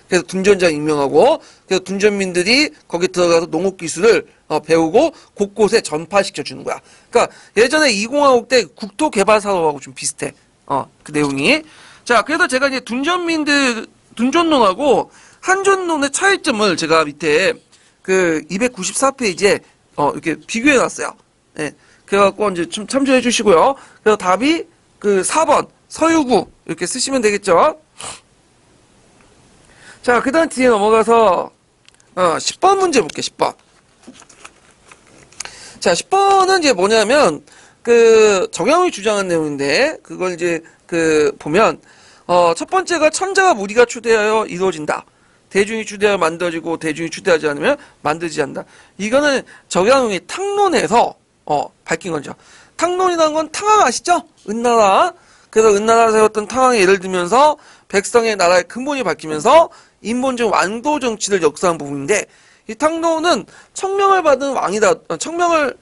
그래서 둔전장 임명하고, 그래서 둔전민들이 거기 들어가서 농업기술을 배우고 곳곳에 전파시켜 주는 거야. 그러니까 예전에 2005 때 국토개발사업하고 좀 비슷해. 그 내용이. 자, 그래서 제가 이제 둔전론하고 한전론의 차이점을 제가 밑에 294페이지에 이렇게 비교해 놨어요. 네. 그래갖고 이제 좀 참조해 주시고요. 그래서 답이 4번 서유구 이렇게 쓰시면 되겠죠. 자, 그 다음 뒤에 넘어가서 10번 문제 볼게요. 10번. 자, 10번은 이제 뭐냐면 정약용이 주장한 내용인데 그걸 이제 보면 첫 번째가 천자가 무리가 추대하여 이루어진다. 대중이 추대하여 만들어지고 대중이 추대하지 않으면 만들지 않는다. 이거는 정약용이 탕론에서 밝힌 거죠. 탕론이라는 건 탕왕 아시죠? 은나라. 그래서 은나라 세웠던 탕왕의 예를 들면서 백성의 나라의 근본이 밝히면서 인본적 왕도 정치를 역사한 부분인데 이 탕론은 청명을 받은 왕이다. 청명을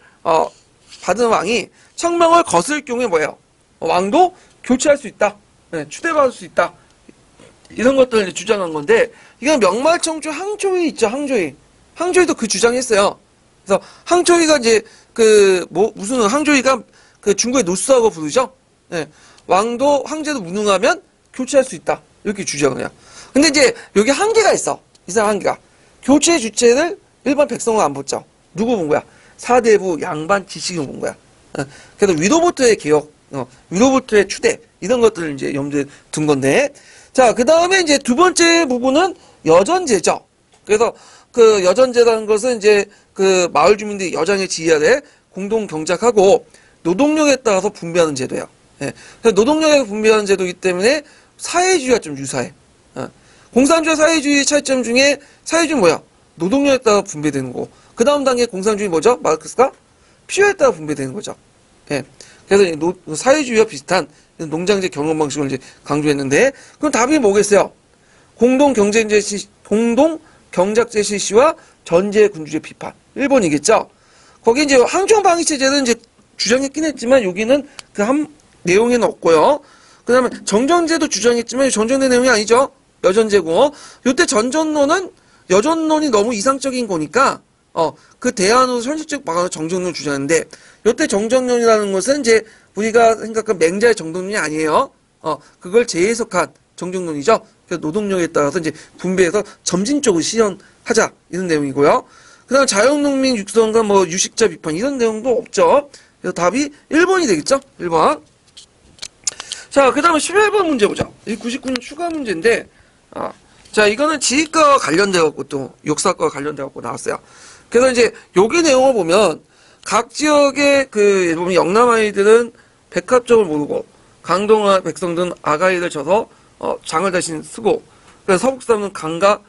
받은 왕이 청명을 거슬 경우에 뭐예요? 왕도 교체할 수 있다. 네, 추대받을 수 있다. 이런 것들을 주장한 건데 이건 명말청주 항초이 있죠. 항초이도 그 주장했어요. 그래서 항초이가 이제 무슨 항초이가 중국의 노스하고 부르죠. 네, 왕도 황제도 무능하면 교체할 수 있다. 이렇게 주장을 해요. 근데 이제 여기 한계가 있어. 이 사람 한계가. 교체 주체를 일반 백성은 안 붙죠. 누구 본 거야? 사대부 양반 지식인 본 거야. 그래서 위로부터의 개혁, 위로부터의 추대 이런 것들을 이제 염두에 둔 건데, 자, 그 다음에 이제 두 번째 부분은 여전제죠. 그래서 여전제라는 것은 이제 마을 주민들이 여장의 지위 아래 공동 경작하고 노동력에 따라서 분배하는 제도예요. 예. 그래서 노동력에 분배하는 제도이기 때문에 사회주의와 좀 유사해. 공산주의와 사회주의의 차이점 중에 사회주의는 뭐야? 노동력에 따라 분배되는 거고 그 다음 단계 공산주의 뭐죠? 마르크스가 필요에 따라 분배되는 거죠. 예. 그래서 사회주의와 비슷한 농장제 경영 방식을 이제 강조했는데 그럼 답이 뭐겠어요? 공동 경작제 실시와 전제 군주제 비판. 1번이겠죠? 거기 이제 항종 방위 체제는 이제 주장했긴 했지만 여기는 그 한 내용에는 없고요. 그 다음에 정전제도 주장했지만 정전제 내용이 아니죠. 여전제고. 요때 전전론은 여전론이 너무 이상적인 거니까 그 대안으로 현실적 방안으로 정전론을 주장하는데 요때 정전론이라는 것은 이제 우리가 생각한 맹자의 정전론이 아니에요. 그걸 재해석한 정전론이죠. 그래서 노동력에 따라서 이제 분배해서 점진적으로 실현하자 이런 내용이고요. 그 다음 자연농민 육성과 뭐 유식자 비판 이런 내용도 없죠. 그래서 답이 1번이 되겠죠. 1번. 자, 그 다음에 11번 문제 보자. 이 99년 추가 문제인데, 자, 이거는 지휘과와 관련돼갖고 또 역사과와 관련돼갖고 나왔어요. 그래서 이제 여기 내용을 보면 각 지역의 예를 보면 영남 아이들은 백합점을 모르고 강동아 백성들은 아가이를 쳐서 장을 대신 쓰고 그래서 서북 사람은 강과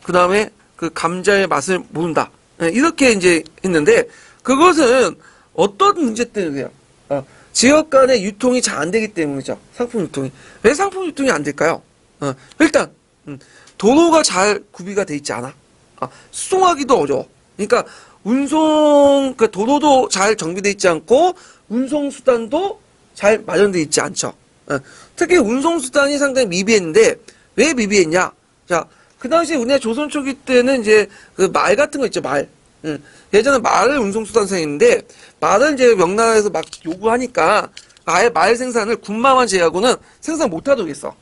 그 다음에 그 감자의 맛을 모른다. 이렇게 이제 했는데 그것은 어떤 문제 때문에요? 지역 간의 유통이 잘 안 되기 때문이죠. 상품 유통이. 왜 상품 유통이 안 될까요? 일단 도로가 잘 구비가 돼 있지 않아. 수송하기도 어려워. 그러니까 그러니까 도로도 잘 정비돼 있지 않고 운송수단도 잘 마련돼 있지 않죠. 특히 운송수단이 상당히 미비했는데 왜 미비했냐? 자, 그 당시 우리나라 조선 초기 때는 이제 그 말 같은 거 있죠, 말. 예전에 말을 운송수단 사용했는데 말을 이제 명나라에서 막 요구하니까 아예 말 생산을 군마만 제외하고는 생산 못하도록 했어.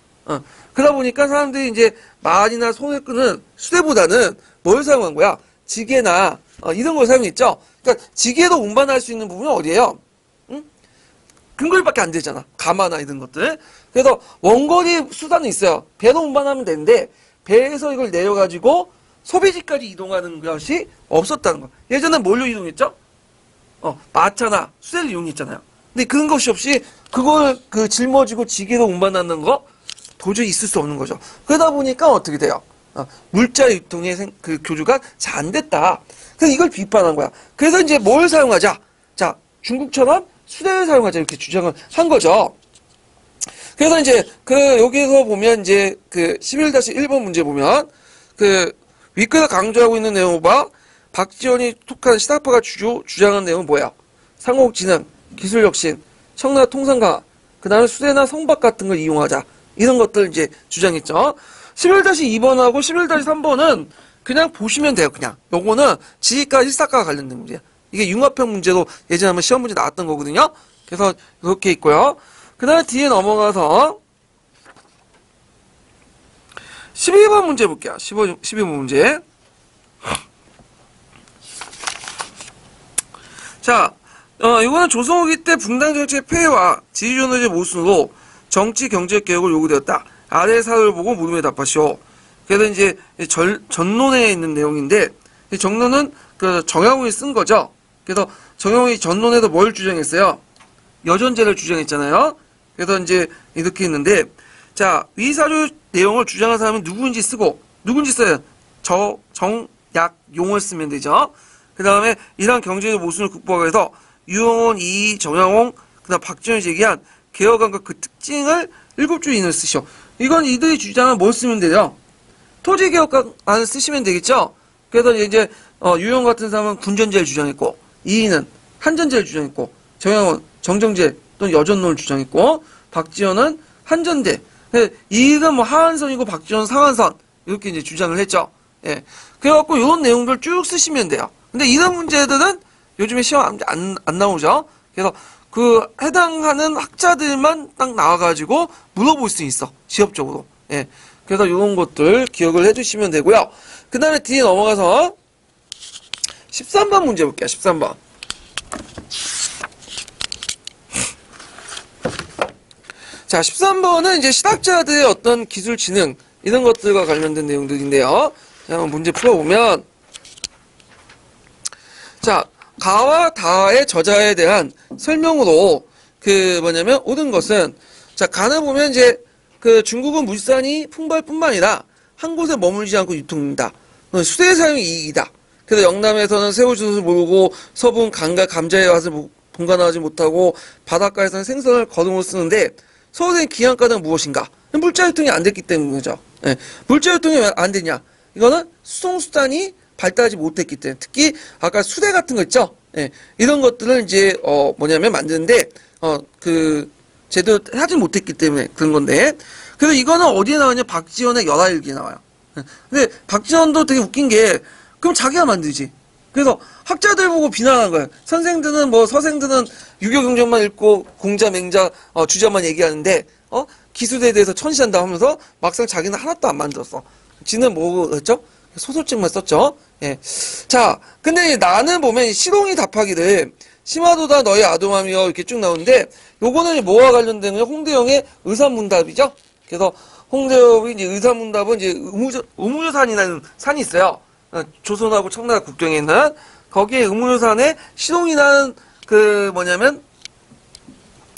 그러다 보니까 사람들이 이제 말이나 손을 끄는 수레보다는 뭘 사용한 거야? 지게나 이런 걸 사용했죠. 그러니까 지게도 운반할 수 있는 부분은 어디예요? 근거리밖에 안 되잖아. 가마나 이런 것들. 그래서 원거리 수단은 있어요. 배로 운반하면 되는데 배에서 이걸 내려가지고 소비지까지 이동하는 것이 없었다는 거. 예전에 뭘로 이동했죠? 마차나 수레를 이용했잖아요. 근데 그런 것이 없이 그걸 짊어지고 지게로 운반하는 거 도저히 있을 수 없는 거죠. 그러다 보니까 어떻게 돼요? 물자 유통의 교주가 잘 안 됐다. 그래서 이걸 비판한 거야. 그래서 이제 뭘 사용하자? 자, 중국처럼 수레를 사용하자 이렇게 주장을 한 거죠. 그래서 이제 여기서 보면 이제 11-1번 문제 보면 윗글에 강조하고 있는 내용을 봐. 박지원이 톡한 시사파가 주장한 내용은 뭐야? 상호지능, 기술혁신, 청라 통상가, 그 다음에 수레나 성박 같은 걸 이용하자. 이런 것들 이제 주장했죠. 11-2번하고 11-3번은 그냥 보시면 돼요, 그냥. 요거는 지휘과, 실사과와 관련된 문제야. 이게 융합형 문제로 예전에 한번 시험 문제 나왔던 거거든요. 그래서 이렇게 있고요. 그 다음에 뒤에 넘어가서 12번 문제 볼게요. 12번 문제. 자, 이거는 조선 후기 때 분당 정치의 폐해와 지휘존의 모순으로 정치 경제 개혁을 요구되었다. 아래 사를 보고 물음에 답하시오. 그래서 이제 전론에 있는 내용인데 정론은 정약용이 쓴 거죠. 그래서 정약용이 전론에서 뭘 주장했어요? 여전제를 주장했잖아요. 그래서 이제 이렇게 했는데 자, 위 사료 내용을 주장한 사람은 누구인지 쓰고 누군지 써요. 정약용을 쓰면 되죠. 그 다음에 이러한 경제적 모순을 극복하기 위해서 유영원, 이희, 정약용, 그 다음 박지원이 제기한 개혁안과 그 특징을 7줄 인을 쓰시오. 이건 이들이 주장한 뭘 쓰면 돼요? 토지개혁안을 쓰시면 되겠죠? 그래서 이제 유영 같은 사람은 군전제를 주장했고 이희는 한전제를 주장했고 정약용은 정정제 또는 여전론을 주장했고 박지원은 한전제. 이희는 뭐 하한선이고 박지원은 상한선 이렇게 이제 주장을 했죠. 예. 그래갖고 이런 내용들 쭉 쓰시면 돼요. 근데 이런 문제들은 요즘에 시험 안 나오죠. 그래서 해당하는 학자들만 딱 나와가지고 물어볼 수 있어. 시험적으로. 예. 그래서 이런 것들 기억을 해주시면 되고요. 그 다음에 뒤에 넘어가서 13번 문제 볼게요. 13번. 자, 13번은 이제 시각자들의 어떤 기술 지능, 이런 것들과 관련된 내용들인데요. 자, 한번 문제 풀어보면. 자, 가와 다의 저자에 대한 설명으로 그 뭐냐면 옳은 것은 자 가는 보면 이제 그 중국은 물산이 풍부할 뿐만 아니라 한 곳에 머물지 않고 유통된다. 수대 사용이 이익이다. 그래서 영남에서는 새우젓을 모으고 서부는 강과 감자의 맛을 동감하지 못하고 바닷가에서는 생선을 거름으로 쓰는데 서울의 기한가는 무엇인가? 물자 유통이 안 됐기 때문이죠. 예. 물자 유통이 왜 안 되냐? 이거는 수송수단이 발달하지 못했기 때문에 특히 아까 수대 같은 거 있죠? 예. 이런 것들을 이제 뭐냐면 만드는데 그 제대로 하지 못했기 때문에 그런 건데 그래서 이거는 어디에 나오냐? 박지원의 열하일기에 나와요. 예. 근데 박지원도 되게 웃긴 게 그럼 자기가 만들지. 그래서 학자들 보고 비난한 거예요. 선생들은 뭐 서생들은 유교경전만 읽고 공자 맹자 주자만 얘기하는데 기술에 대해서 천시한다 하면서 막상 자기는 하나도 안 만들었어. 지는 뭐 했죠? 소설책만 썼죠. 예. 자, 근데 나는 보면 시롱이 답하기를 심화도다 너의 아도마미여 이렇게 쭉 나오는데 요거는 뭐와 관련된 거냐? 홍대영의 의산문답이죠. 그래서 홍대영이 이제 의산문답은 이제 의무조산이라는 산이 있어요. 조선하고 청나라 국경에 있는 거기에 의무조산에 시롱이라는 그 뭐냐면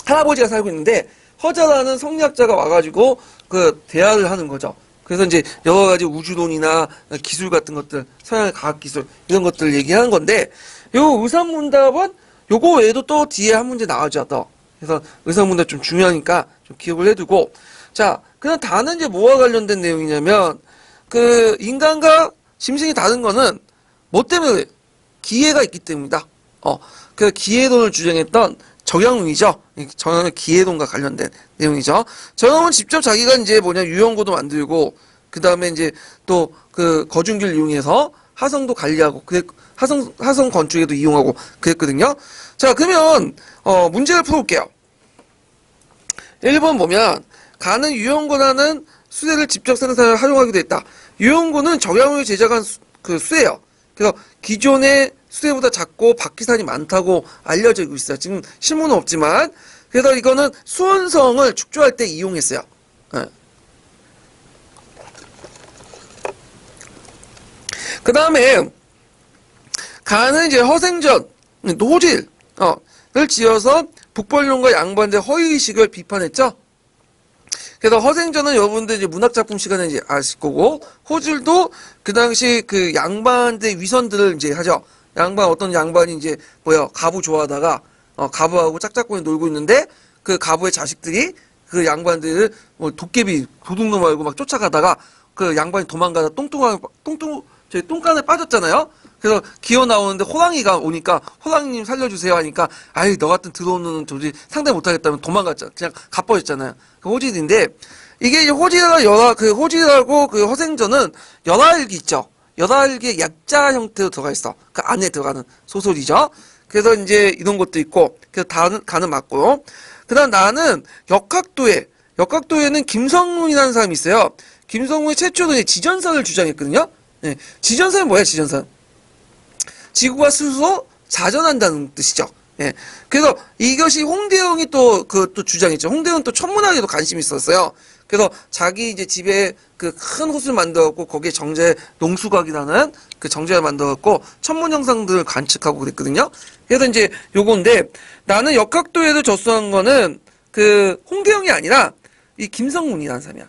할아버지가 살고 있는데 허자라는 성리학자가 와가지고 그 대화를 하는 거죠. 그래서 이제 여러 가지 우주론이나 기술 같은 것들, 서양의 과학 기술 이런 것들 얘기하는 건데 요 의산문답은 요거 외에도 또 뒤에 한 문제 나오죠. 또 그래서 의산문답 좀 중요하니까 좀 기억을 해두고 자 그럼 다는 이제 뭐와 관련된 내용이냐면 그 인간과 심생이 다른 거는 뭐 때문에 기회가 있기 때문이다. 그 기회론을 주장했던 정약용이죠. 정약용의 기회론과 관련된 내용이죠. 정약용은 직접 자기가 이제 뭐냐 유형고도 만들고 그 다음에 이제 또 그 거중기를 이용해서 하성도 관리하고 하성 건축에도 이용하고 그랬거든요. 자 그러면 문제를 풀어볼게요. 1번 보면 가는 유형고라는 수레를 직접 생산을 활용하기도 했다. 유형고는 정약용이 제작한 그 수레예요. 그래서 기존의 수레보다 작고 바퀴산이 많다고 알려지고 있어요. 지금 실물은 없지만 그래서 이거는 수원성을 축조할 때 이용했어요. 네. 그 다음에 가는 이제 허생전 노질을 지어서 북벌론과 양반대 허위의식을 비판했죠. 그래서 허생전은 여러분들 이제 문학작품 시간에 이제 아실 거고, 호질도 그 당시 그 양반대 위선들을 이제 하죠. 어떤 양반이 이제 가부 좋아하다가, 가부하고 짝짝꿍이 놀고 있는데, 그 가부의 자식들이 그 양반들을 도깨비, 도둑놈 알고 막 쫓아가다가, 그 양반이 도망가다 저희 똥간에 빠졌잖아요? 그래서 기어 나오는데 호랑이가 오니까 호랑이님 살려주세요 하니까 아이 너 같은 더러운 놈은 도저히 상대 못하겠다면 도망갔잖아. 그냥 갚아졌잖아요. 그 호질인데 이게 이제 호질하고 그 허생전은 열하일기 있죠. 열하일기의 약자 형태로 들어가 있어. 그 안에 들어가는 소설이죠. 그래서 이제 이런 것도 있고 그래서 가는 맞고 그다음 나는 역학도에는 김성문이라는 사람이 있어요. 김성문이 최초로 지전선을 주장했거든요. 네. 지전선은 뭐야 지전선? 지구가 스스로 자전한다는 뜻이죠. 예. 그래서 이것이 홍대영이 또 주장했죠. 홍대영은 또 천문학에도 관심이 있었어요. 그래서 자기 이제 집에 그 큰 호수를 만들었고, 거기에 농수각이라는 그 정제를 만들었고, 천문 형상들을 관측하고 그랬거든요. 그래서 이제 요건데, 나는 역학도에도 접수한 거는 그 홍대영이 아니라 이 김성문이라는 사람이야.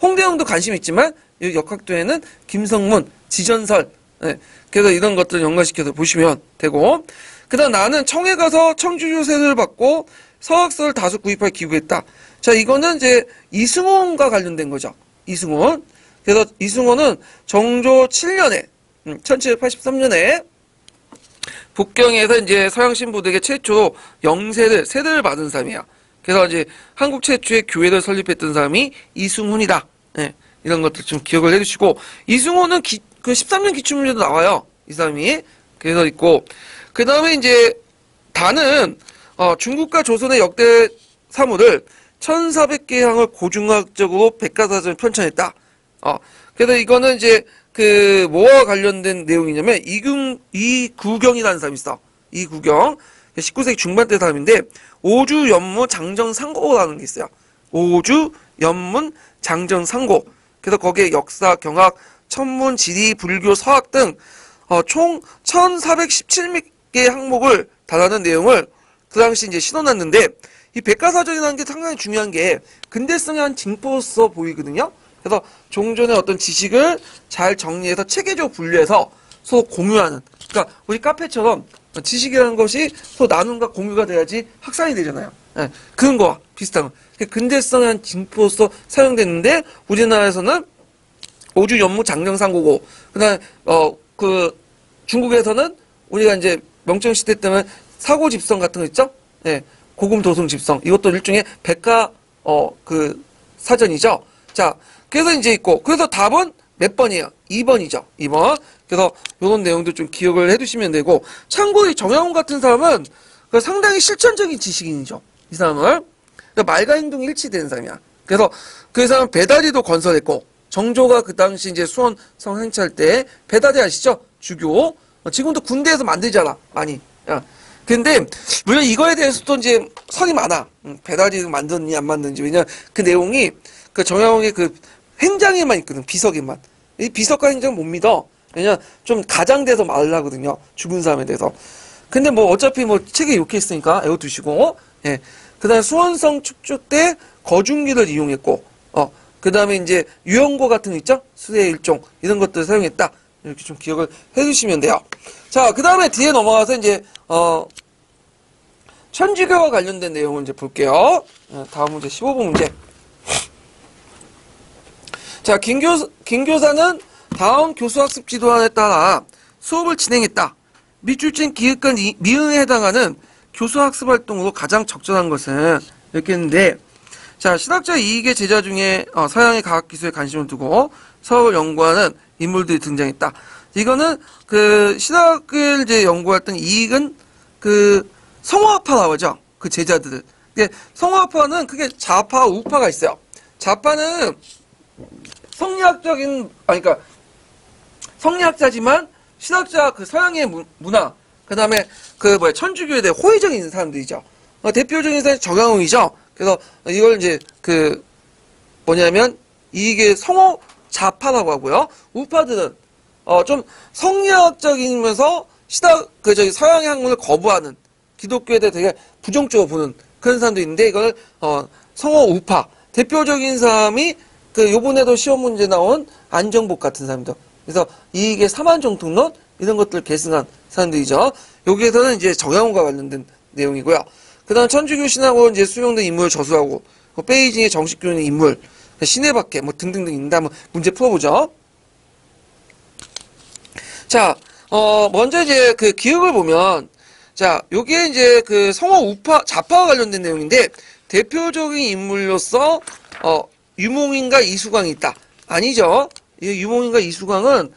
홍대영도 관심이 있지만, 이 역학도에는 김성문, 지전설, 예. 그래서 이런 것들을 연관시켜서 보시면 되고 그 다음 나는 청해 가서 청주조세를 받고 서학서를 다수 구입할 기부했다. 자 이거는 이제 이승원과 관련된 거죠. 이승원. 그래서 이승원은 정조 7년에 1783년에 북경에서 이제 서양 신부들에게 최초 세례를 받은 사람이야. 그래서 이제 한국 최초의 교회를 설립했던 사람이 이승훈이다. 네, 이런 것들 좀 기억을 해주시고 이승훈은 그 13년 기출문제도 나와요. 이 사람이. 그래서 있고. 그 다음에 이제, 다는, 중국과 조선의 역대 사물을 1400개 항을 고중학적으로 백과사전을 편찬했다. 그래서 이거는 이제, 뭐와 관련된 내용이냐면, 이구경이라는 사람이 있어. 이구경. 19세기 중반 때 사람인데, 오주 연무 장정상고라는 게 있어요. 오주 연문 장정상고. 그래서 거기에 역사, 경학, 천문, 지리, 불교, 서학 등 총 1417 개의 항목을 다루는 내용을 그 당시 이제 실어놨는데, 이 백과사전이라는 게 상당히 중요한 게 근대성의 한 징표로서 보이거든요. 그래서 종전의 어떤 지식을 잘 정리해서 체계적으로 분류해서 서로 공유하는, 그러니까 우리 카페처럼 지식이라는 것이 서로 나눔과 공유가 돼야지 확산이 되잖아요. 예, 그런 거와 비슷한 거. 근대성의 한 징표로서 사용됐는데, 우리나라에서는 오주 연무 장령상고고, 그다음에 중국에서는 우리가 이제 명청 시대 때문에 사고 집성 같은 거 있죠? 예, 고금 도승 집성, 이것도 일종의 백과 사전이죠. 자, 그래서 이제 있고, 그래서 답은 몇 번이에요? 2번이죠. 2번. 그래서 이런 내용도 좀 기억을 해두시면 되고, 참고로 이 정약용 같은 사람은 상당히 실천적인 지식인이죠. 이 사람을. 그러니까 말과 행동이 일치되는 사람이야. 그래서 그 사람은 배다리도 건설했고, 정조가 그 당시 이제 수원성 행차할 때 배다리 아시죠? 주교. 지금도 군대에서 만들잖아, 많이. 야. 근데 물론 이거에 대해서도 이제 설이 많아. 배다리를 만드는지 안 만드는지. 왜냐 그 내용이 그 정약용의 그 행장에만 있거든. 비석에만. 이 비석과 행장 못 믿어. 왜냐 좀 가장돼서 말하거든요. 죽은 사람에 대해서. 근데 뭐 어차피 뭐 책에 이렇게 있으니까 애워두시고. 예. 그다음에 수원성 축조 때 거중기를 이용했고, 그다음에 이제 유형고 같은 거 있죠? 수의 일종 이런 것들을 사용했다. 이렇게 좀 기억을 해주시면 돼요. 자, 그다음에 뒤에 넘어가서 이제 천주교와 관련된 내용을 이제 볼게요. 다음 문제 15번 문제. 자, 김교사는 다음 교수학습 지도안에 따라 수업을 진행했다. 밑줄진 기획과 미응에 해당하는 교수학습 활동으로 가장 적절한 것은 이렇게 했는데, 자, 신학자 이익의 제자 중에 서양의 과학기술에 관심을 두고 서학을 연구하는 인물들이 등장했다. 이거는 그 신학을 이제 연구했던 이익은 그 성화파라고 하죠. 그 제자들을. 성화파는 크게 좌파, 우파가 있어요. 좌파는 그러니까 성리학자지만 신학자 그 서양의 문화, 그 다음에 천주교에 대해 호의적인 사람들이죠. 대표적인 사람이 정약용이죠. 그래서 이걸 이제 이게 성호 좌파라고 하고요. 우파들은 좀 성리학적이면서 서양의 학문을 거부하는, 기독교에 대해 되게 부정적으로 보는 그런 사람도 있는데, 이걸 성호 우파 대표적인 사람이 요번에도 시험 문제 나온 안정복 같은 사람들. 그래서 이익의 삼한정통론 이런 것들을 계승한 사람들이죠. 여기에서는 이제 정약용과 관련된 내용이고요. 그 다음 천주교 신학으로 이제 수용된 인물을 저수하고, 베이징의 정식 교인의 인물, 시내밖에 등등등 있는데 한번 문제 풀어보죠. 자, 먼저 이제 그 기억을 보면, 자, 요게 이제 그 성호 우파, 좌파와 관련된 내용인데, 대표적인 인물로서, 유몽인과 이수광이 있다. 아니죠. 이 유몽인과 이수광은,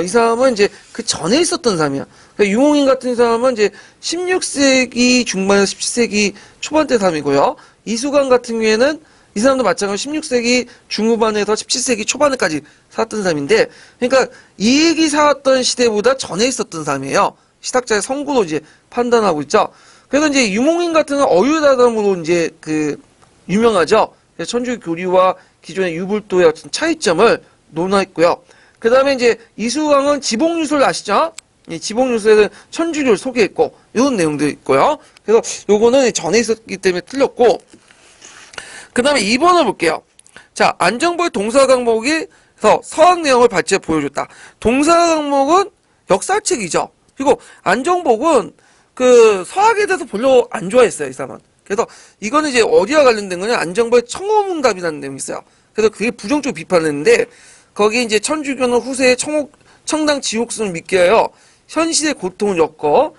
이 사람은 이제 그 전에 있었던 사람이야. 그러니까 유몽인 같은 사람은 이제 16세기 중반에서 17세기 초반대 사람이고요. 이수광 같은 경우에는 이 사람도 마찬가지로 16세기 중후반에서 17세기 초반에까지 살았던 사람인데, 그러니까 이익이 살았던 시대보다 전에 있었던 사람이에요. 신학자의 성구로 이제 판단하고 있죠. 그래서 이제 유몽인 같은 어유다담으로 이제 유명하죠. 천주교 교리와 기존의 유불도의 어떤 차이점을 논하였고요. 그 다음에 이제 이수광은 지복유술 아시죠? 이 지복유술에는 천주교를 소개했고, 이런 내용도 있고요. 그래서 요거는 전에 있었기 때문에 틀렸고, 그 다음에 2번을 볼게요. 자, 안정복의 동사 강목에서 서학 내용을 발제해 보여줬다. 동사 강목은 역사책이죠. 그리고 안정복은 서학에 대해서 별로 안 좋아했어요, 이 사람은. 그래서 이거는 이제 어디와 관련된 거냐? 안정복의 청호문답이라는 내용이 있어요. 그래서 그게 부정적으로 비판했는데, 거기 이제 천주교는 후세의 청당 지옥순을 믿게 하여 현실의 고통을 엮어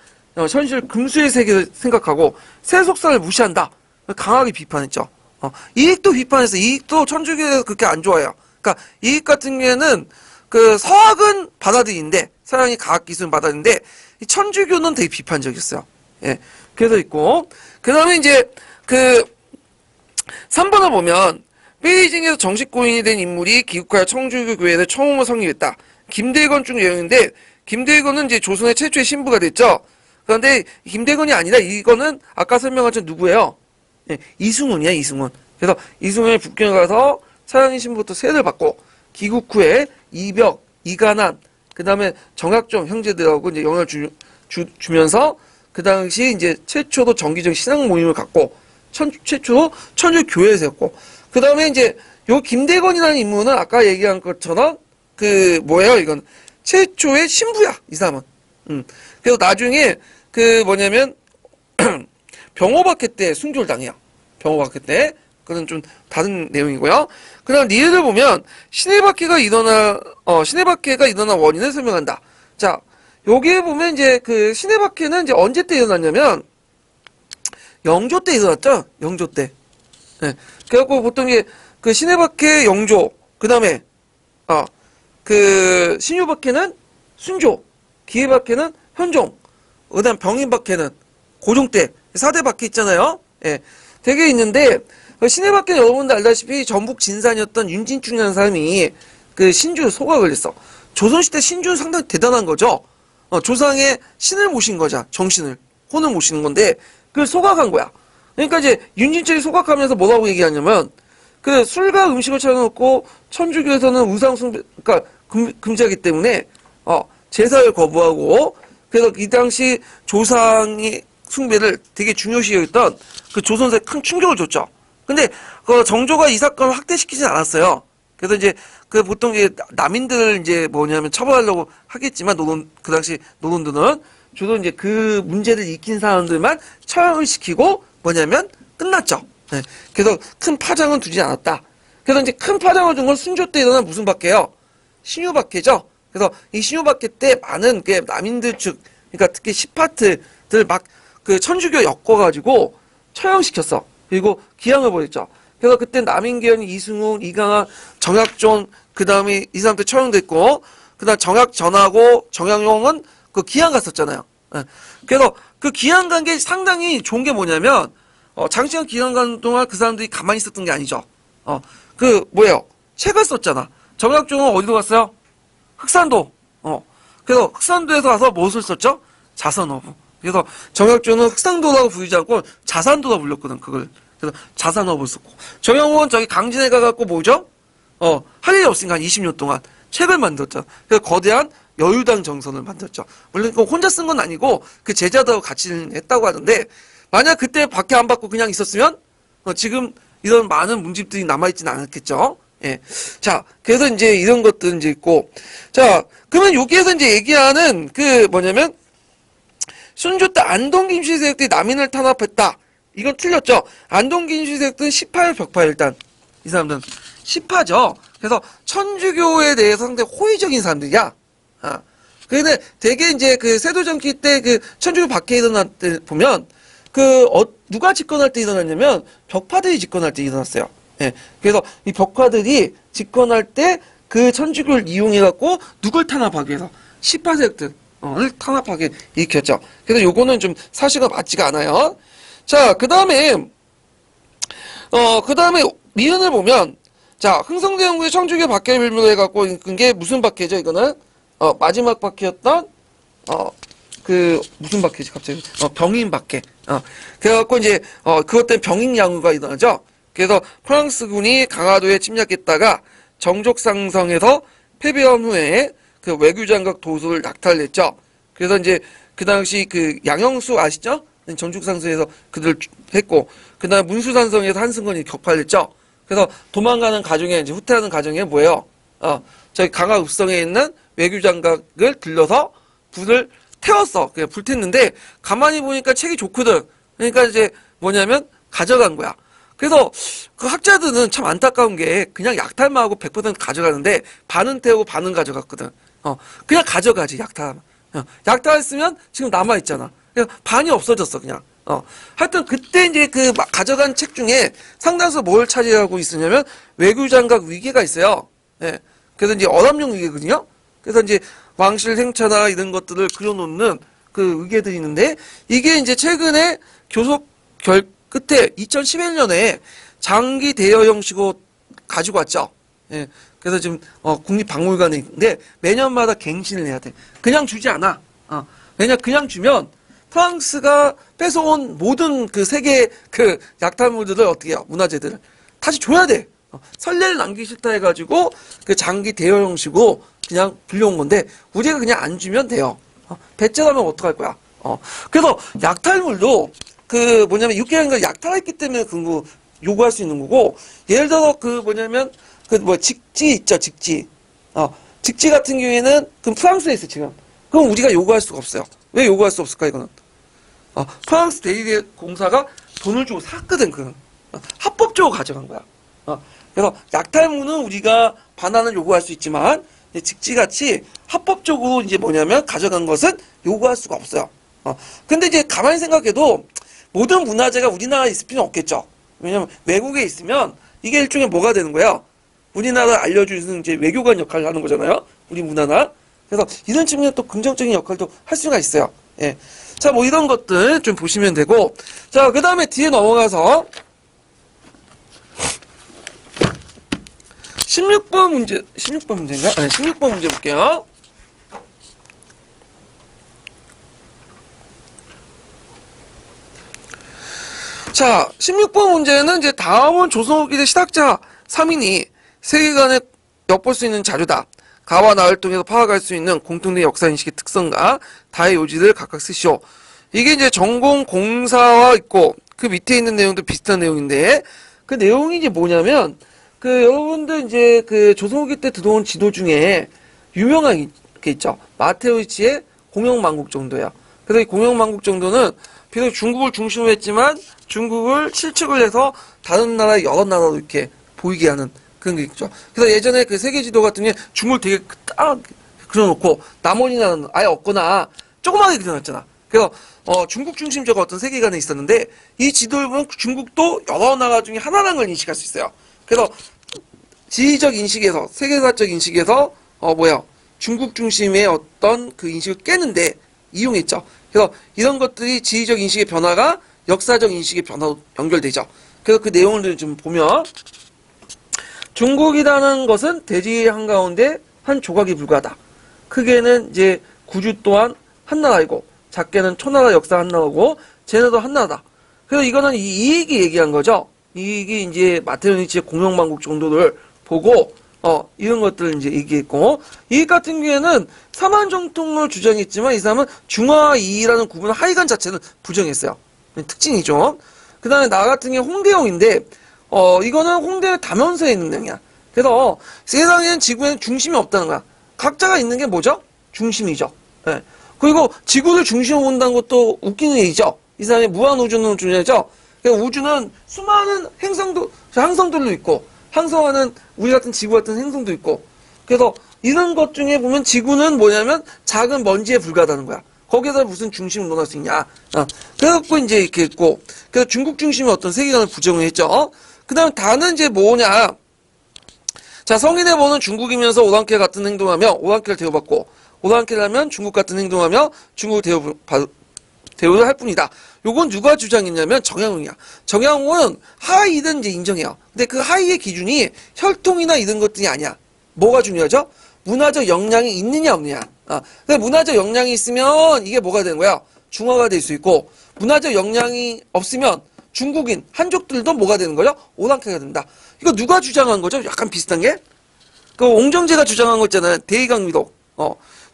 현실 금수의 세계를 생각하고 세속사를 무시한다. 강하게 비판했죠. 이익도 비판했어. 이익도 천주교에 대해서 그렇게 안 좋아해요. 그러니까 이익 같은 경우에는 서학은 받아들이는데, 서양의 과학기술은 받아들이는데, 이 천주교는 되게 비판적이었어요. 예. 그래서 있고, 그 다음에 이제 3번을 보면, 베이징에서 정식 고인이 된 인물이 기국하여 천주교 교회를 처음으로 성립했다. 김대건 중 내용인데, 김대건은 이제 조선의 최초의 신부가 됐죠. 그런데 김대건이 아니라 이거는 아까 설명한 건 누구예요? 예, 이승훈이야, 이승훈. 그래서 이승훈이 북경에 가서 서양인 신부부터 세례를 받고, 기국 후에 이벽, 이간한, 그 다음에 정약종 형제들하고 이제 영향을 주면서 그 당시 이제 최초로 정기적 신앙 모임을 갖고 최초로 천주교회를 세웠고 그 다음에 이제 요 김대건이라는 인물은 아까 얘기한 것처럼 그 뭐예요 이건 최초의 신부야 이 사람은. 그래서 나중에 그 뭐냐면 병호박해 때 순교를 당해요. 병호박해 때. 그건 좀 다른 내용이고요. 그다음 리을을 보면 신의 박해가 일어난 원인을 설명한다. 자, 여기에 보면 이제 그 신의 박해는 이제 언제 때 일어났냐면 영조 때 일어났죠. 영조 때. 네. 그래갖고 보통 이제 그 신의 박해 영조, 그다음에 그 신유 박해는 순조, 기해 박해는 현종, 그다음 병인 박해는 고종 때 4대 박해 있잖아요. 예. 되게 있는데 신의 박해 여러분들 알다시피 전북 진산이었던 윤진충이라는 사람이 그 신주 소가 걸렸어. 조선시대 신주는 상당히 대단한 거죠. 조상의 신을 모신 거죠. 정신을, 혼을 모시는 건데 그걸 소각한 거야. 그러니까 이제 윤진철이 소각하면서 뭐라고 얘기하냐면 그 술과 음식을 차려놓고 천주교에서는 우상 숭배, 그러니까 금지하기 때문에 제사를 거부하고 그래서 이 당시 조상의 숭배를 되게 중요시 여겼던 그 조선사에 큰 충격을 줬죠. 근데 그 정조가 이 사건을 확대시키진 않았어요. 그래서 이제 그 보통 이제 남인들을 이제 뭐냐면 처벌하려고 하겠지만 그 당시 노론들은 주로 이제 그 문제를 익힌 사람들만 처형을 시키고 뭐냐면 끝났죠. 네. 그래서 큰 파장은 두지 않았다. 그래서 이제 큰 파장을 준 건 순조 때 일어난 무슨 박해요? 신유박해죠. 그래서 이 신유박해 때 많은 그 남인들 측, 그러니까 특히 시파트들 막 그 천주교 엮어가지고 처형시켰어. 그리고 기양을 벌였죠. 그래서 그때 남인계현, 이승훈, 이강한, 정약존, 그 다음에 이 사람들 처형됐고, 그 다음 정약전하고 정약용은 그 기양 갔었잖아요. 예. 그래서 그 기양 간 게 상당히 좋은 게 뭐냐면, 장시간 기양 간 동안 그 사람들이 가만히 있었던 게 아니죠. 뭐예요? 책을 썼잖아. 정약종은 어디로 갔어요? 흑산도. 그래서 흑산도에서 와서 무엇을 썼죠? 자선어부. 그래서 정약종은 흑산도라고 부르지 않고 자산도라고 불렸거든, 그걸. 그래서 자산어부를 썼고. 정영훈은 저기 강진에 가갖고 뭐죠? 할 일이 없으니까 한 20년 동안 책을 만들었죠. 그래서 거대한 여유당 정선을 만들었죠. 물론 혼자 쓴 건 아니고 그 제자들하고 같이 했다고 하는데 만약 그때 밖에 안 받고 그냥 있었으면 지금 이런 많은 문집들이 남아있지는 않았겠죠. 예. 자, 그래서 이제 이런 것들 이제 있고. 자, 그러면 여기에서 이제 얘기하는 그 뭐냐면 순조 때 안동김씨 세력들이 남인을 탄압했다. 이건 틀렸죠. 안동김씨 세력들은 시파예요, 벽파예요, 일단. 이 사람들은 시파죠. 그래서 천주교에 대해서 상당히 호의적인 사람들이야. 근데 되게 이제 그 세도정기 때 그 천주교 박해 일어날 때 보면 누가 집권할 때 일어났냐면 벽파들이 집권할 때 일어났어요. 예. 그래서 이 벽파들이 집권할 때 그 천주교를 이용해갖고 누굴 탄압하기 위해서 시파 세력들을 탄압하게 일으켰죠. 그래서 요거는 좀 사실과 맞지가 않아요. 자, 그 다음에 미은을 보면 자, 흥성대원군의 천주교 박해를 빌미로 해갖고 읽은 게 무슨 박해죠? 이거는 마지막 박해였던 무슨 박해지 갑자기 병인 박해. 그래갖고 이제 그것 때문에 병인 양후가 일어나죠. 그래서 프랑스군이 강화도에 침략했다가 정족상성에서 패배한 후에 그 외교장각 도수를 낙탈냈죠. 그래서 이제 그 당시 그 양영수 아시죠? 정족상성에서 그들 했고, 그다음 문수산성에서 한승건이 격파했죠. 그래서 도망가는 가정에 이제 후퇴하는 가정에 뭐예요? 저기 강화읍성에 있는 외교장각을 들러서 불을 태웠어. 그냥 불탔는데 가만히 보니까 책이 좋거든. 그러니까 이제 뭐냐면 가져간 거야. 그래서 그 학자들은 참 안타까운 게 그냥 약탈만 하고 100% 가져가는데 반은 태우고 반은 가져갔거든. 그냥 가져가지 약탈. 약탈했으면 지금 남아 있잖아. 그냥 반이 없어졌어 그냥. 하여튼 그때 이제 그 가져간 책 중에 상당수 뭘 차지하고 있으냐면 외교장각 위계가 있어요. 예. 그래서 이제 어람용 위계거든요. 그래서 이제 왕실 행차나 이런 것들을 그려놓는 그 의계들이 있는데 이게 이제 최근에 교섭 끝에 2011년에 장기 대여 형식으로 가지고 왔죠. 예. 그래서 지금 국립박물관에 있는데 매년마다 갱신을 해야 돼. 그냥 주지 않아. 왜냐 그냥 주면 프랑스가 뺏어온 모든 그 세계 그 약탈물들을 어떻게 해요? 문화재들을 다시 줘야 돼. 선례를 남기기 싫다 해가지고 그 장기 대여 형식으로 그냥 빌려온 건데 우리가 그냥 안 주면 돼요. 배째라면 어떡할 거야? 그래서 약탈물도 그 뭐냐면 육개라는 걸 약탈했기 때문에 그 요구할 수 있는 거고, 예를 들어 그 뭐냐면 그 뭐 직지 있죠, 직지. 직지 같은 경우에는 그 프랑스에 있어 지금. 그럼 우리가 요구할 수가 없어요. 왜 요구할 수 없을까 이거는? 프랑스 대리대 공사가 돈을 주고 샀거든 그. 합법적으로 가져간 거야. 그래서 약탈물은 우리가 반환을 요구할 수 있지만 직지같이 합법적으로 이제 뭐냐면 가져간 것은 요구할 수가 없어요. 근데 이제 가만히 생각해도 모든 문화재가 우리나라에 있을 필요는 없겠죠. 왜냐면 외국에 있으면 이게 일종의 뭐가 되는 거야? 우리나라를 알려주는 이제 외교관 역할을 하는 거잖아요. 우리 문화나. 그래서 이런 측면에 또 긍정적인 역할도 할 수가 있어요. 예. 자, 뭐 이런 것들 좀 보시면 되고. 자, 그 다음에 뒤에 넘어가서 16번 문제, 16번 문제인가? 아니, 16번 문제 볼게요. 자, 16번 문제는 이제 다음은 조선후기대 시작자 3인이 세계관에 엿볼 수 있는 자료다. 가와 나를 통해서 파악할 수 있는 공통된 역사인식의 특성과 다의 요지를 각각 쓰시오. 이게 이제 전공 공사와 있고, 그 밑에 있는 내용도 비슷한 내용인데, 그 내용이 이제 뭐냐면, 그 여러분들 이제 그 조선후기 때 들어온 지도 중에 유명한 게 있죠. 마테오이치의 공영만국 정도야. 그래서 이 공영만국 정도는 비록 중국을 중심으로 했지만 중국을 실측을 해서 다른 나라 여러 나라로 이렇게 보이게 하는 그런 게 있죠. 그래서 예전에 그 세계 지도 같은 게 중국을 되게 딱 그려놓고 나머지 나라는 아예 없거나 조그맣게 그려놨잖아. 그래서 중국 중심적 어떤 세계관이 있었는데 이 지도를 보면 중국도 여러 나라 중에 하나라는 걸 인식할 수 있어요. 그래서 지리적 인식에서 세계사적 인식에서 중국 중심의 어떤 그 인식을 깨는데 이용했죠. 그래서 이런 것들이 지리적 인식의 변화가 역사적 인식의 변화로 연결되죠. 그래서 그 내용을 좀 보면 중국이라는 것은 대지 한가운데 한 조각이 불과하다. 크게는 이제 구주 또한 한 나라이고 작게는 초나라 역사 한 나라고 쟤네도 한 나라다. 그래서 이거는 이익이 얘기한 거죠. 이익이 이제 마테오니치의 공영만국 정도를 보고 이런 것들을 이제 얘기했고, 이익 같은 경우에는 사만정통을 주장했지만 이 사람은 중화이익이라는 구분 하이간 자체는 부정했어요. 특징이죠. 그 다음에 나 같은 경우 홍대용인데 이거는 홍대 다면서에 있는 내용이야. 그래서 세상에는 지구에는 중심이 없다는 거야. 각자가 있는 게 뭐죠? 중심이죠. 네. 그리고 지구를 중심으로 본다는 것도 웃기는 얘기죠. 이 사람이 무한우주는 주냐죠. 그러니까 우주는 수많은 항성들로 있고 항성하는 우리 같은 지구 같은 행성도 있고, 그래서 이런 것 중에 보면 지구는 뭐냐면 작은 먼지에 불과하다는 거야. 거기에서 무슨 중심을 논할 수 있냐. 그래갖고 이제 이렇게 했고, 그래서 중국 중심의 어떤 세계관을 부정을 했죠. 그 다음 다는 이제 뭐냐. 자, 성인의 보는 중국이면서 오랑캐 같은 행동하며 오랑캐를 대우받고, 오랑캐라면 중국 같은 행동하며 중국을 대우를 할 뿐이다. 요건 누가 주장했냐면 정양홍이야. 정양홍은 하이든 이제 인정해요. 근데 그 하이의 기준이 혈통이나 이런 것들이 아니야. 뭐가 중요하죠? 문화적 역량이 있느냐 없느냐. 근데 문화적 역량이 있으면 이게 뭐가 되는 거야? 중화가 될 수 있고, 문화적 역량이 없으면 중국인 한족들도 뭐가 되는 거죠? 오랑캐가 된다. 이거 누가 주장한 거죠? 약간 비슷한 게? 그 옹정제가 주장한 거 있잖아요. 대의강미록.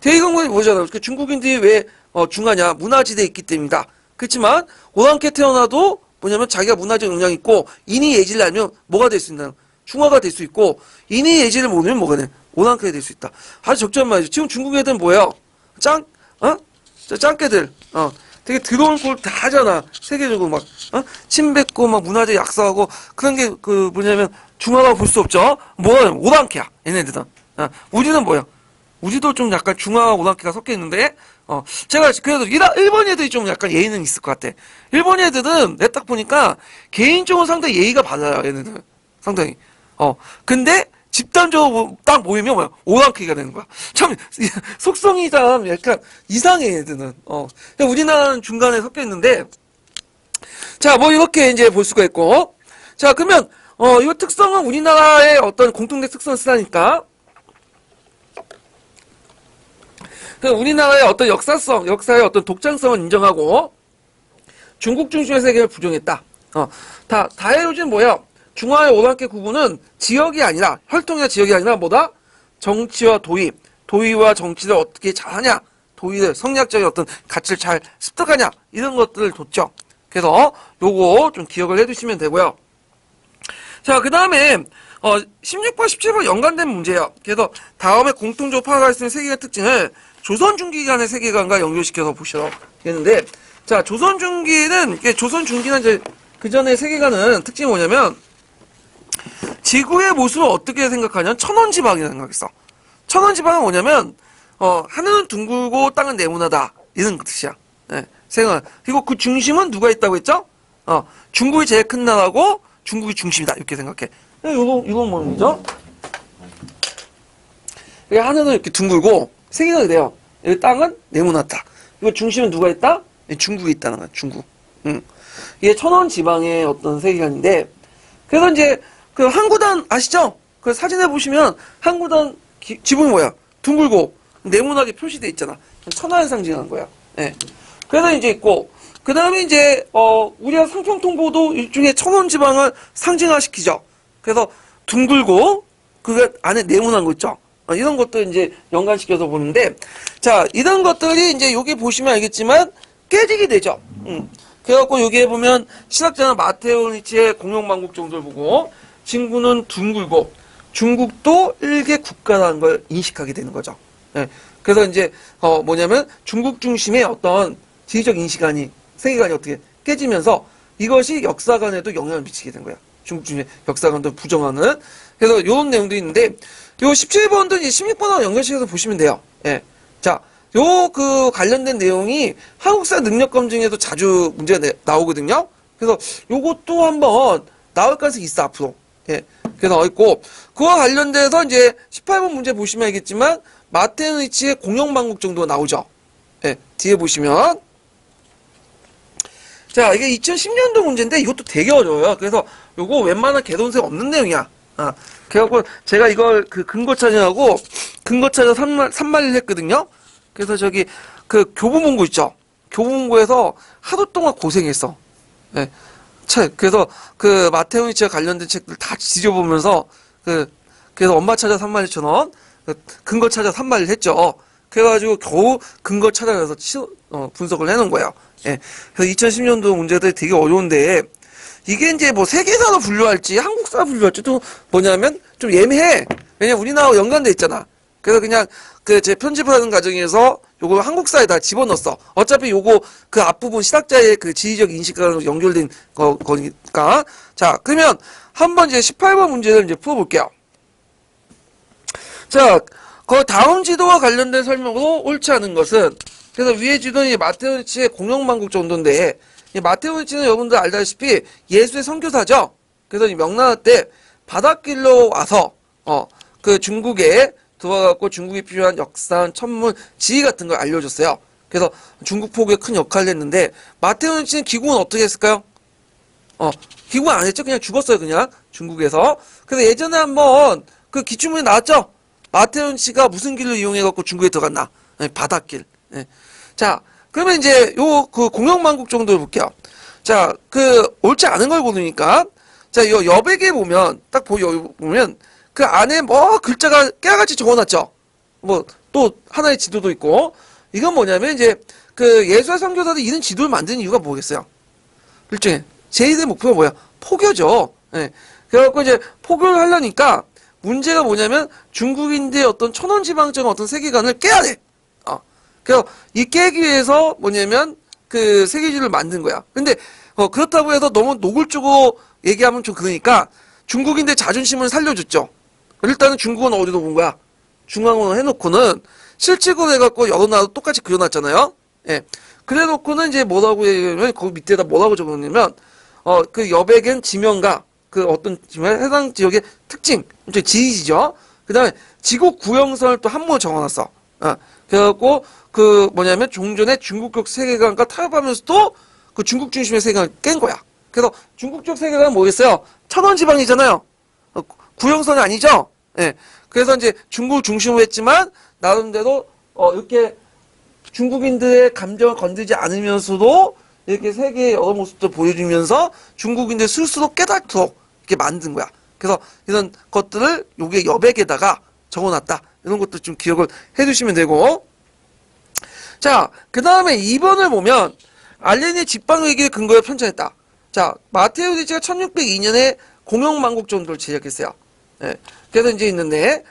대의강미록이 뭐잖아요. 그 중국인들이 왜 중하냐? 문화지대에 있기 때문이다. 그렇지만 오랑캐 태어나도 뭐냐면 자기가 문화적 역량이 있고 인이 예지를 알면 뭐가 될 수 있나? 중화가 될 수 있고, 인이 예지를 모르면 뭐가 돼? 오랑캐가 될 수 있다. 아주 적절한 말이죠. 지금 중국 애들은 뭐예요? 짱깨들. 되게 더러운 꼴 다 하잖아. 세계적으로 막, 침 뱉고 막 문화적 약사하고 그런 게 그 뭐냐면 중화라고 볼 수 없죠? 뭐야? 오랑캐야. 얘네들은. 우리는 뭐야? 우리도 좀 약간 중화와 오랑캐가 섞여 있는데, 제가 그래도 일본 애들이 좀 약간 예의는 있을 것 같아. 일본 애들은 내 딱 보니까 개인적으로 상당히 예의가 바라요, 얘네들은. 상당히. 근데 집단적으로 딱 모이면 뭐야? 오랑캐가 되는 거야. 참, 속성이 참 약간 이상해, 얘들은. 우리나라는 중간에 섞여 있는데, 자, 뭐 이렇게 이제 볼 수가 있고. 자, 그러면, 이 특성은 우리나라의 어떤 공통된 특성을 쓰라니까. 우리나라의 어떤 역사의 어떤 독창성을 인정하고 중국 중심의 세계를 부정했다. 다의 요지는 뭐야? 중화의 오랑캐 구분은 지역이 아니라, 혈통이나 지역이 아니라 뭐다? 정치와 도의와 정치를 어떻게 잘하냐. 도의를 성리학적인 어떤 가치를 잘 습득하냐 이런 것들을 뒀죠. 그래서 요거 좀 기억을 해두시면 되고요. 자, 그 다음에 16번, 17번 연관된 문제예요. 그래서 다음에 공통적으로 파악할 수 있는 세계관 특징을 조선 중기간의 세계관과 연결시켜서 보시겠는데, 자, 조선 중기는 이제 그 전의 세계관은 특징이 뭐냐면 지구의 모습을 어떻게 생각하냐면 천원지방이라고 생각했어. 천원지방은 뭐냐면 하늘은 둥글고 땅은 네모나다 이런 뜻이야. 네, 생각. 그리고 그 중심은 누가 있다고 했죠? 중국이 제일 큰 나라고 중국이 중심이다 이렇게 생각해. 이건 뭐죠? 하늘은 이렇게 둥글고 세계관이 돼요. 여기 땅은 네모나다. 이거 중심은 누가 있다? 중국이 있다는 거야. 중국. 이게 천원지방의 어떤 세계관인데, 그래서 이제 그 항구단 아시죠? 그 사진에 보시면 항구단 지붕이 뭐야? 둥글고 네모나게 표시돼 있잖아. 천하를 상징하는 거야. 예. 그래서 이제 있고, 그 다음에 이제 우리가 상평통보도 일종의 천원지방을 상징화시키죠. 그래서 둥글고 그 안에 네모난 거 있죠. 이런 것들 이제 연관시켜서 보는데, 자, 이런 것들이 이제 여기 보시면 알겠지만 깨지게 되죠. 그래갖고 여기에 보면 신학자는 마테오 니체의 공룡만국 정도를 보고 진구는 둥글고 중국도 일개 국가라는 걸 인식하게 되는 거죠. 예. 그래서 이제 뭐냐면 중국 중심의 어떤 지리적 인식관이 세계관이 어떻게 깨지면서 이것이 역사관에도 영향을 미치게 된 거야. 중국 중심의 역사관도 부정하는. 그래서 이런 내용도 있는데 요 17번도 이제 16번하고 연결시켜서 보시면 돼요. 예. 자, 요 그 관련된 내용이 한국사 능력 검증에도 자주 문제가 나오거든요. 그래서 요것도 한번 나올 가능성이 있어 앞으로. 예. 그래서 나와 있고 그와 관련돼서 이제 18번 문제 보시면 알겠지만 마테오 니체의 공룡만국 정도가 나오죠. 예. 뒤에 보시면 자, 이게 2010년도 문제인데 이것도 되게 어려워요. 그래서 요거 웬만한 개선세 없는 내용이야. 그래갖고 제가 이걸 그 근거 찾으라고 근거 찾아 산말을 했거든요. 그래서 저기 그 교보문고 있죠. 교보문고에서 하루 동안 고생했어. 네. 그래서 그 마테오 니체와 관련된 책들 다 뒤져보면서 그래서 엄마 찾아 산말리처럼 근거 찾아 산말을 했죠. 그래가지고 겨우 근거 찾아내서 분석을 해놓은 거예요. 예. 그래서 2010년도 문제들이 되게 어려운데 이게 이제 뭐 세계사로 분류할지 한국사로 분류할지도 뭐냐면 좀 예매해. 왜냐면 우리나라와 연관돼 있잖아. 그래서 그냥 제 편집하는 과정에서 요거 한국사에다 집어넣었어. 어차피 요거 그 앞부분 신학자의 그 지리적 인식과 연결된 거니까. 자, 그러면 한번 이제 18번 문제를 이제 풀어볼게요. 자, 그 다음 지도와 관련된 설명으로 옳지 않은 것은 그래서 위의 지도는 이 마테오 니체의 공룡만국 정도인데 이 마테오 니체는 여러분들 알다시피 예수의 선교사죠. 그래서 이 명나라 때 바닷길로 와서 그 중국에 들어가고 중국에 필요한 역사, 천문, 지리 같은 걸 알려줬어요. 그래서 중국 포교에 큰 역할을 했는데 마테오 니체는 기국은 어떻게 했을까요? 기국은 안 했죠. 그냥 죽었어요. 그냥 중국에서. 그래서 예전에 한번 그 기출문에 나왔죠. 마테오 니체가 무슨 길을 이용해갖고 중국에 들어갔나? 네, 바닷길. 네. 자, 그러면 이제 그 공룡만국 정도를 볼게요. 자, 옳지 않은 걸 보니까 자, 요 여백에 보면 딱 보면 그 안에 뭐 글자가 깨알같이 적어놨죠. 뭐 또 하나의 지도도 있고 이건 뭐냐면 이제 그 예수와 선교사들이 이런 지도를 만드는 이유가 뭐겠어요? 일종의 제1의 목표가 뭐야? 포교죠. 예. 그래갖고 이제 포교를 하려니까 문제가 뭐냐면 중국인들의 어떤 천원지방적인 어떤 세계관을 깨야 돼. 그래서 이 깨기 위해서 뭐냐면 그 세계지를 만든 거야. 근데 그렇다고 해서 너무 노골적으로 얘기하면 좀 그러니까 중국인들 자존심을 살려줬죠. 일단은 중국은 어디로 본 거야? 중앙으로 해놓고는 실측으로 해갖고 여러 나라도 똑같이 그려놨잖아요. 예. 그래놓고는 이제 뭐라고 얘기하면 거기 밑에다 뭐라고 적었냐면 그 여백엔 지명과 그 어떤 지명 해당 지역의 특징, 이제 지리지죠. 그 다음에 지구 구형선을 또 한문으로 적어놨어. 그래갖고 그 뭐냐면 종전의 중국적 세계관과 타협하면서도 그 중국 중심의 세계관을 깬 거야. 그래서 중국적 세계관은 뭐겠어요? 천원지방이잖아요. 구형선이 아니죠? 예. 그래서 이제 중국을 중심으로 했지만, 나름대로, 이렇게 중국인들의 감정을 건드리지 않으면서도 이렇게 세계의 여러 모습도 보여주면서 중국인들 스스로 깨닫도록 이렇게 만든 거야. 그래서 이런 것들을 여기에 여백에다가 적어놨다. 이런 것도 좀 기억을 해두시면 되고. 자, 그 다음에 2번을 보면 알렌이 직방위기를 근거로 편찬했다. 자, 마테오 메디치가 1602년에 공영만국전도를 제작했어요. 예. 그래서 이제 있는데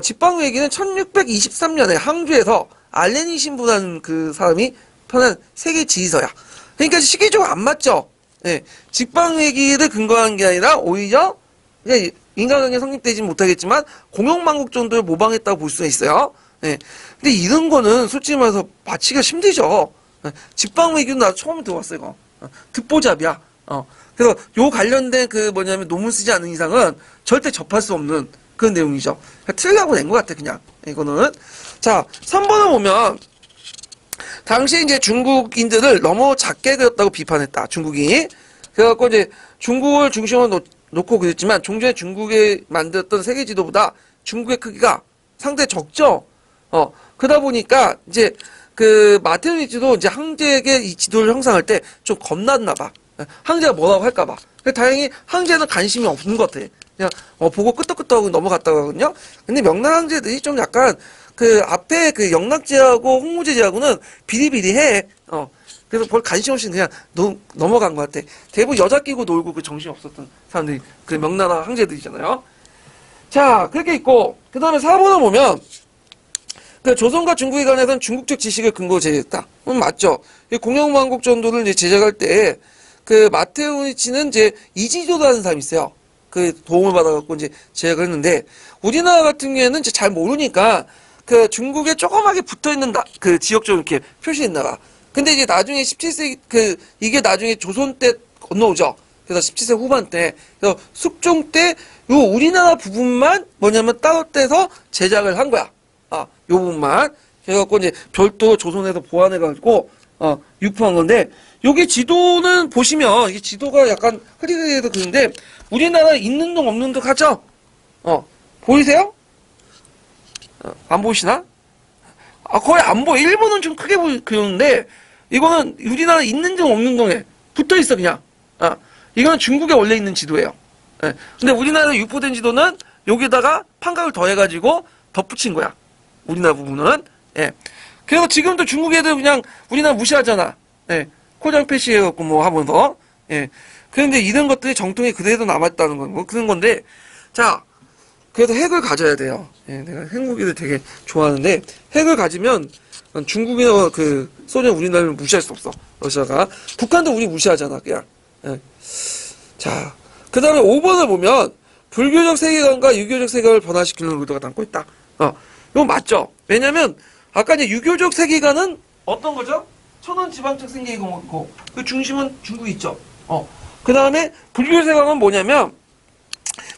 직방위기는 1623년에 항주에서 알렌이 신부라는 그 사람이 펴낸 세계 지휘서야. 그러니까 시기적으로 안 맞죠. 예. 직방위기를 근거한 게 아니라 오히려 이제 인간관계 성립되지 못하겠지만 공영만국전도를 모방했다고 볼 수가 있어요. 예. 근데 이런 거는 솔직히 말해서 맞히기가 힘들죠. 예. 직방위기는 나 처음 들어봤어 이거. 듣보잡이야. 그래서 요 관련된 그 뭐냐면 논문 쓰지 않는 이상은 절대 접할 수 없는 그런 내용이죠. 틀리라고 낸 것 같아 그냥 이거는. 자, 3번을 보면 당시 이제 중국인들을 너무 작게 그렸다고 비판했다. 중국이. 그래갖고 이제 중국을 중심으로 놓고 그랬지만 종전에 중국에 만들었던 세계 지도보다 중국의 크기가 상당히 적죠. 그러다 보니까 이제 그 마테오 메디치도 이제 황제에게 이 지도를 형성할 때 좀 겁났나 봐. 황제가 뭐라고 할까 봐. 다행히 황제는 관심이 없는 것 같아. 그냥 보고 끄떡끄떡하고 넘어갔다거든요. 근데 명나라 황제들이 좀 약간 그 앞에 그 영락제하고 홍무제제하고는 비리비리해. 그래서 별 관심 없이 그냥 넘어간 것 같아. 대부분 여자 끼고 놀고 그 정신 없었던 사람들이 그 명나라 황제들이잖아요. 자, 그렇게 있고 그 다음에 4번을 보면 그 조선과 중국에 관해서는 중국적 지식을 근거로 제작했다. 맞죠. 공영만국 전도를 이제 제작할 때 그 마테오 메디치는 이제 이지도라는 사람이 있어요. 그 도움을 받아갖고 이제 제작을 했는데 우리나라 같은 경우에는 이제 잘 모르니까 그 중국에 조그맣게 붙어있는 그 지역적으로 이렇게 표시했나 봐. 근데 이제 나중에 17세기 이게 나중에 조선 때 건너오죠. 그래서 17세 후반 때 그래서 숙종 때 요 우리나라 부분만 뭐냐면 따로 떼서 제작을 한 거야. 요 부분만. 그래갖고 이제 별도 조선에서 보완해가지고 유포한 건데 여기 지도는 보시면 이게 지도가 약간 흐릿흐릿해서 그런데 우리나라 있는 동 없는 동 하죠? 보이세요? 안 보이시나? 거의 안 보여. 일본은 좀 크게 그러는데 이거는 우리나라 있는 동 없는 동에 붙어 있어 그냥. 이거는 중국에 원래 있는 지도예요. 예. 근데 우리나라에 유포된 지도는 여기다가 판각을 더해가지고 덧붙인 거야. 우리나라 부분은. 예. 그래서 지금도 중국 애들 그냥 우리나라 무시하잖아. 예. 코장 패시해갖고 뭐 하면서. 예. 그런데 이런 것들이 정통이 그대로 남았다는 건 뭐 그런 건데. 자, 그래서 핵을 가져야 돼요. 예. 내가 핵무기를 되게 좋아하는데 핵을 가지면 중국이나 그 소련 우리나라를 무시할 수 없어. 러시아가. 북한도 우리 무시하잖아. 그냥. 예. 자, 그 다음에 5번을 보면 불교적 세계관과 유교적 세계관을 변화시키는 의도가 담고 있다. 이거 맞죠? 왜냐면 아까 이제 유교적 세계관은 어떤 거죠? 천원 지방적 세계관이고 그 중심은 중국이 있죠. 그 다음에 불교 세계관은 뭐냐면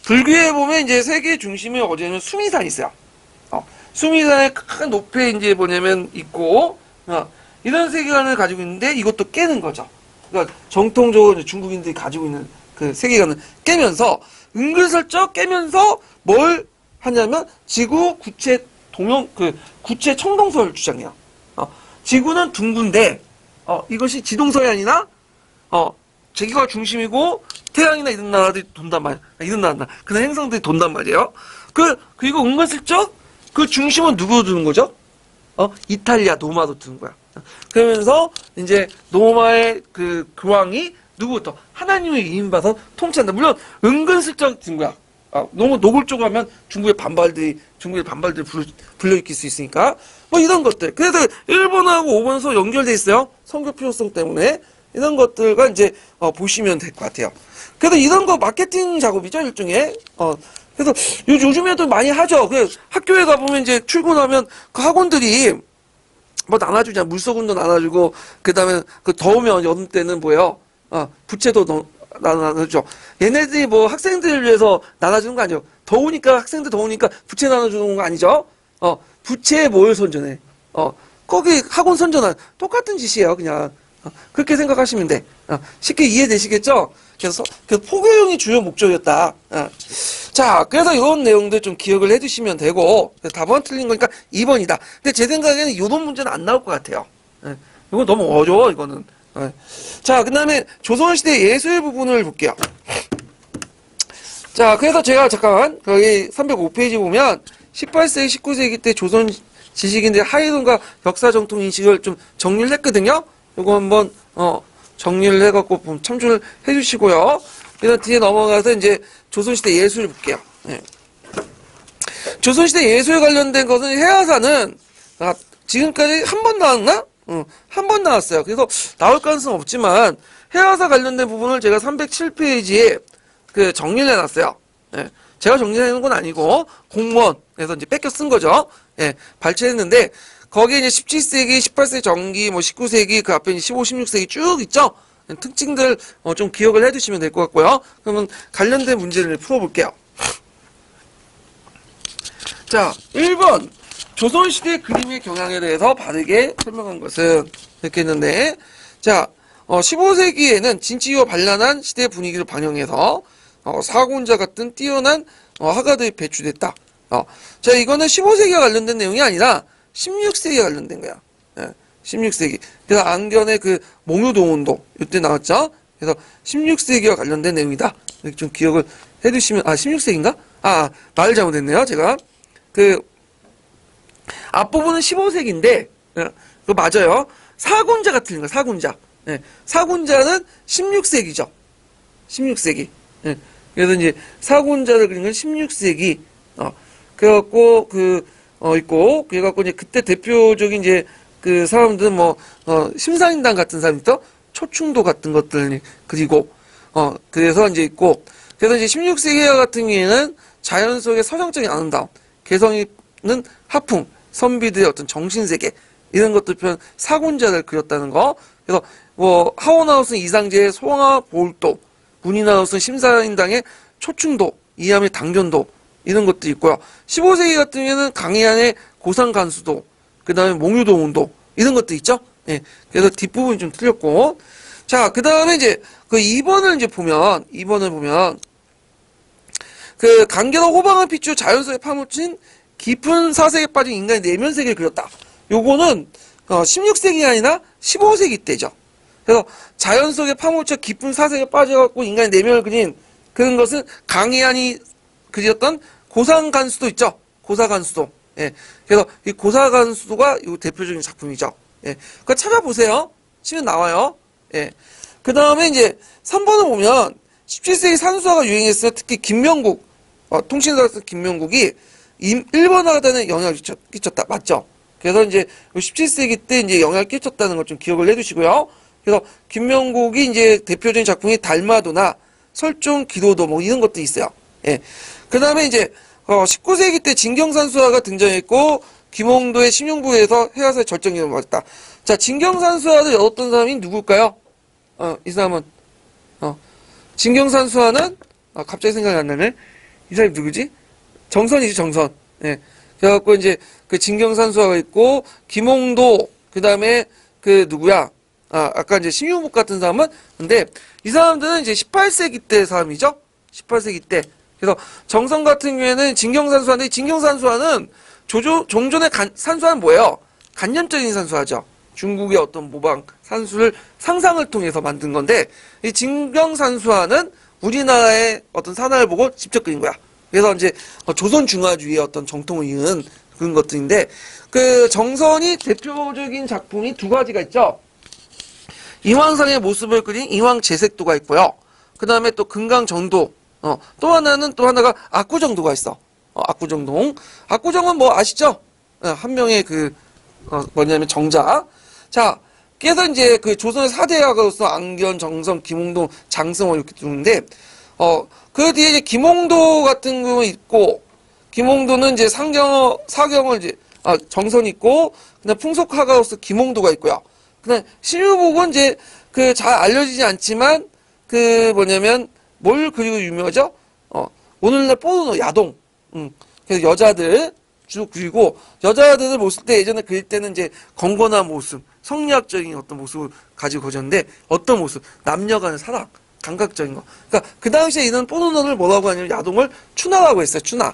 불교에 보면 이제 세계 중심에 어디냐면 수미산이 있어요. 수미산의 큰 높이에 이제 뭐냐면 있고 이런 세계관을 가지고 있는데 이것도 깨는 거죠. 그러니까 정통적으로 중국인들이 가지고 있는 그 세계관을 깨면서 은근슬쩍 깨면서 뭘 하냐면 지구 구체 구체 청동설을 주장해요. 지구는 둥근데 이것이 지동설이 아니라 제기가 중심이고 태양이나 이런 나라들이 돈단 말이야. 이런 나라 그런 행성들이 돈단 말이에요. 그리고 은근슬쩍 그 중심은 누구로 두는 거죠? 이탈리아 노마로 두는 거야. 그러면서 이제 노마의 그 교황이 누구부터 하나님의 위임받아서 통치한다. 물론 은근슬쩍 든 거야. 너무 노골적으로 하면 중국의 반발들이 불러일으킬 수 있으니까 뭐 이런 것들. 그래서 1번하고 5번서 연결돼 있어요. 선교 필요성 때문에 이런 것들과 이제 보시면 될 것 같아요. 그래서 이런 거 마케팅 작업이죠 일종의. 그래서 요즘에도 많이 하죠. 그 학교에 가보면 이제 출근하면 그 학원들이 뭐 나눠주잖아. 물소금도 나눠주고 그다음에 그 더우면 여름 때는 뭐예요? 부채도 나눠주죠. 얘네들이 뭐 학생들을 위해서 나눠주는 거 아니죠. 더우니까 학생들 더우니까 부채 나눠주는 거 아니죠. 부채에 뭘 선전해? 거기 학원 선전한 똑같은 짓이에요. 그냥 그렇게 생각하시면 돼. 쉽게 이해되시겠죠? 그래서 포교용이 주요 목적이었다. 자, 그래서 이런 내용들 좀 기억을 해두시면 되고 답은 틀린 거니까 2번이다. 근데 제 생각에는 이런 문제는 안 나올 것 같아요. 이건 너무 어려워 이거는. 자, 그 다음에 조선시대 예술 부분을 볼게요. 자, 그래서 제가 잠깐 거기 305페이지 보면 18세기, 19세기 때 조선 지식인데 하이론과 벽사 정통 인식을 좀 정리를 했거든요. 요거 한번 정리를 해갖고 참조를 해주시고요. 그래서 뒤에 넘어가서 이제 조선시대 예술 볼게요. 예. 조선시대 예술에 관련된 것은 해화사는 지금까지 한 번 나왔나? 한 번 나왔어요. 그래서 나올 가능성은 없지만 해화사 관련된 부분을 제가 307페이지에 그 정리를 해놨어요. 예. 제가 정리해놓은 건 아니고 공무원에서 이제 뺏겨 쓴 거죠. 예. 발췌했는데 거기에 이제 17세기, 18세기 전기, 뭐 19세기 그 앞에 이제 15, 16세기 쭉 있죠. 특징들 좀 기억을 해두시면 될 것 같고요. 그러면 관련된 문제를 풀어볼게요. 자, 1번 조선시대 그림의 경향에 대해서 바르게 설명한 것은 이렇게 했는데, 자, 15세기에는 진치기가 발랄한 시대 분위기를 반영해서 사고운자 같은 뛰어난 화가들이 배출됐다. 자, 이거는 15세기와 관련된 내용이 아니라 16세기와 관련된 거야. 예, 16세기. 그래서 안견의 그 몽유동운도 이때 나왔죠. 그래서 16세기와 관련된 내용이다. 이렇게 좀 기억을 해두시면 16세기인가? 말을 잘못했네요. 제가 그 앞부분은 15세기인데 그거 맞아요. 사군자가 틀린 거야. 사군자. 예, 사군자는 16세기죠. 16세기. 예, 그래서 이제 사군자를 그린 건 16세기. 그래갖고 있고 그래갖고 이제 그때 대표적인 이제 그 사람들은 심사인당 같은 사람이 있어. 초충도 같은 것들 그리고 그래서 이제 있고 그래서 이제 16세기 같은 경우에는 자연 속의 서정적인 아름다움, 개성 있는 하풍, 선비들의 어떤 정신세계 이런 것들 표현 사군자를 그렸다는 거. 그래서 하원하우스는 이상제의 소화 보울도, 문인하우스는 심사인당의 초충도, 이함의 당견도 이런 것도 있고요. 15세기 같은 경우에는 강해안의 고상간수도, 그 다음에 몽유동운도 이런 것도 있죠. 예. 그래서 뒷부분이 좀 틀렸고. 자, 그 다음에 이제 그 2번을 이제 보면, 그 강계로 호방을 비추어 자연 속에 파묻힌 깊은 사색에 빠진 인간의 내면 세계를 그렸다. 요거는 16세기가 아니라 15세기 때죠. 그래서 자연 속에 파묻혀 깊은 사색에 빠져갖고 인간의 내면을 그린 그런 것은 강해안이 그렸던 고상간수도 있죠. 고사간수도. 예. 그래서 이 고사간수도가 이 대표적인 작품이죠. 예. 그거 찾아보세요. 치면 나와요. 예. 그 다음에 이제 3번을 보면 17세기 산수화가 유행했어요. 특히 김명국, 통신사였던 김명국이 일본 하단에 영향을 끼쳤다. 맞죠? 그래서 이제 17세기 때 이제 영향을 끼쳤다는 걸 좀 기억을 해두시고요. 그래서 김명국이 이제 대표적인 작품이 달마도나 설종 기도도 뭐 이런 것도 있어요. 예. 그 다음에 이제 19세기 때 진경산수화가 등장했고 김홍도의 심용부에서 해화사의 절정기를 맞았다. 자, 진경산수화를 얻었던 사람이 누굴까요? 이 사람은 진경산수화는 갑자기 생각이 안 나네. 이 사람이 누구지? 정선이지, 정선. 예. 그래갖고 이제 그 진경산수화가 있고 김홍도 그 다음에 그 누구야? 아까 이제 심용복 같은 사람은 근데 이 사람들은 이제 18세기 때 사람이죠. 18세기 때. 그래서 정선 같은 경우에는 진경산수화인데 진경산수화는 종전의 산수화는 뭐예요? 간념적인 산수화죠. 중국의 어떤 모방 산수를 상상을 통해서 만든 건데 이 진경산수화는 우리나라의 어떤 산화를 보고 직접 그린 거야. 그래서 이제 조선 중화주의의 어떤 정통을 이은 그런 것들인데 그 정선이 대표적인 작품이 두 가지가 있죠. 이황상의 모습을 그린 이황제색도가 있고요. 그 다음에 또 금강정도. 또 하나가 압구정도가 있어. 압구정동. 압구정은 뭐 아시죠? 한 명의 뭐냐면 정자. 자, 그래서 이제 그 조선의 4대 화가로서 안견, 정선, 김홍도, 장승원 이렇게 두는데, 그 뒤에 이제 김홍도 같은 경우 있고, 김홍도는 이제 사경을 이제, 정선이 있고, 그다음 풍속 화가로서 김홍도가 있고요. 그다음 심유복은 이제 잘 알려지지 않지만, 뭘 그리고 유명하죠? 오늘날 포르노, 야동. 그래서 여자들 주로 그리고 여자들을 모습 때 예전에 그릴 때는 이제 건건한 모습, 성리학적인 어떤 모습을 가지고 그렸는데 어떤 모습? 남녀 간의 사랑, 감각적인 거. 그러니까 그 당시에 이런 포르노를 뭐라고 하냐면 야동을 추나라고 했어요. 추나.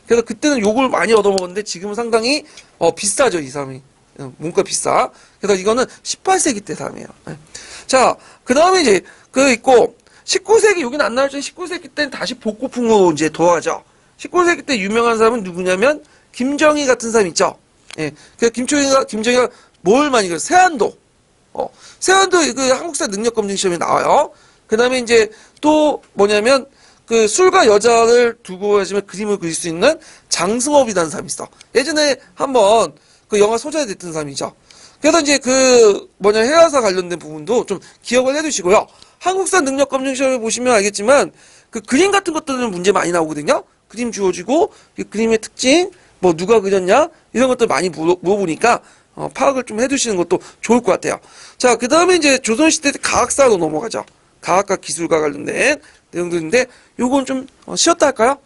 그래서 그때는 욕을 많이 얻어먹었는데 지금은 상당히 비싸죠. 이 사람이. 문과 비싸. 그래서 이거는 18세기 때 사람이에요. 자, 그 다음에 이제 있고 19세기 여기는 안 나왔지만 19세기 때는 다시 복고풍으로 이제 돌아가죠. 19세기 때 유명한 사람은 누구냐면 김정희 같은 사람 있죠. 예. 그 김정희가 뭘 많이 그려? 세안도. 세안도 그 한국사 능력검증 시험에 나와요. 그 다음에 이제 또 뭐냐면 그 술과 여자를 두고 하시면 그림을 그릴 수 있는 장승업이라는 사람이 있어. 예전에 한번 그 영화 소재가 됐던 사람이죠. 그래서 이제 그 해화사 관련된 부분도 좀 기억을 해두시고요. 한국사 능력검증 시험에 보시면 알겠지만 그 그림 같은 것들은 문제 많이 나오거든요. 그림 주어지고 그 그림의 특징, 뭐 누가 그렸냐 이런 것들 많이 물어보니까 파악을 좀 해두시는 것도 좋을 것 같아요. 자, 그 다음에 이제 조선시대 과학사로 넘어가죠. 과학과 기술과 관련된 내용들인데 요건 좀 쉬었다 할까요?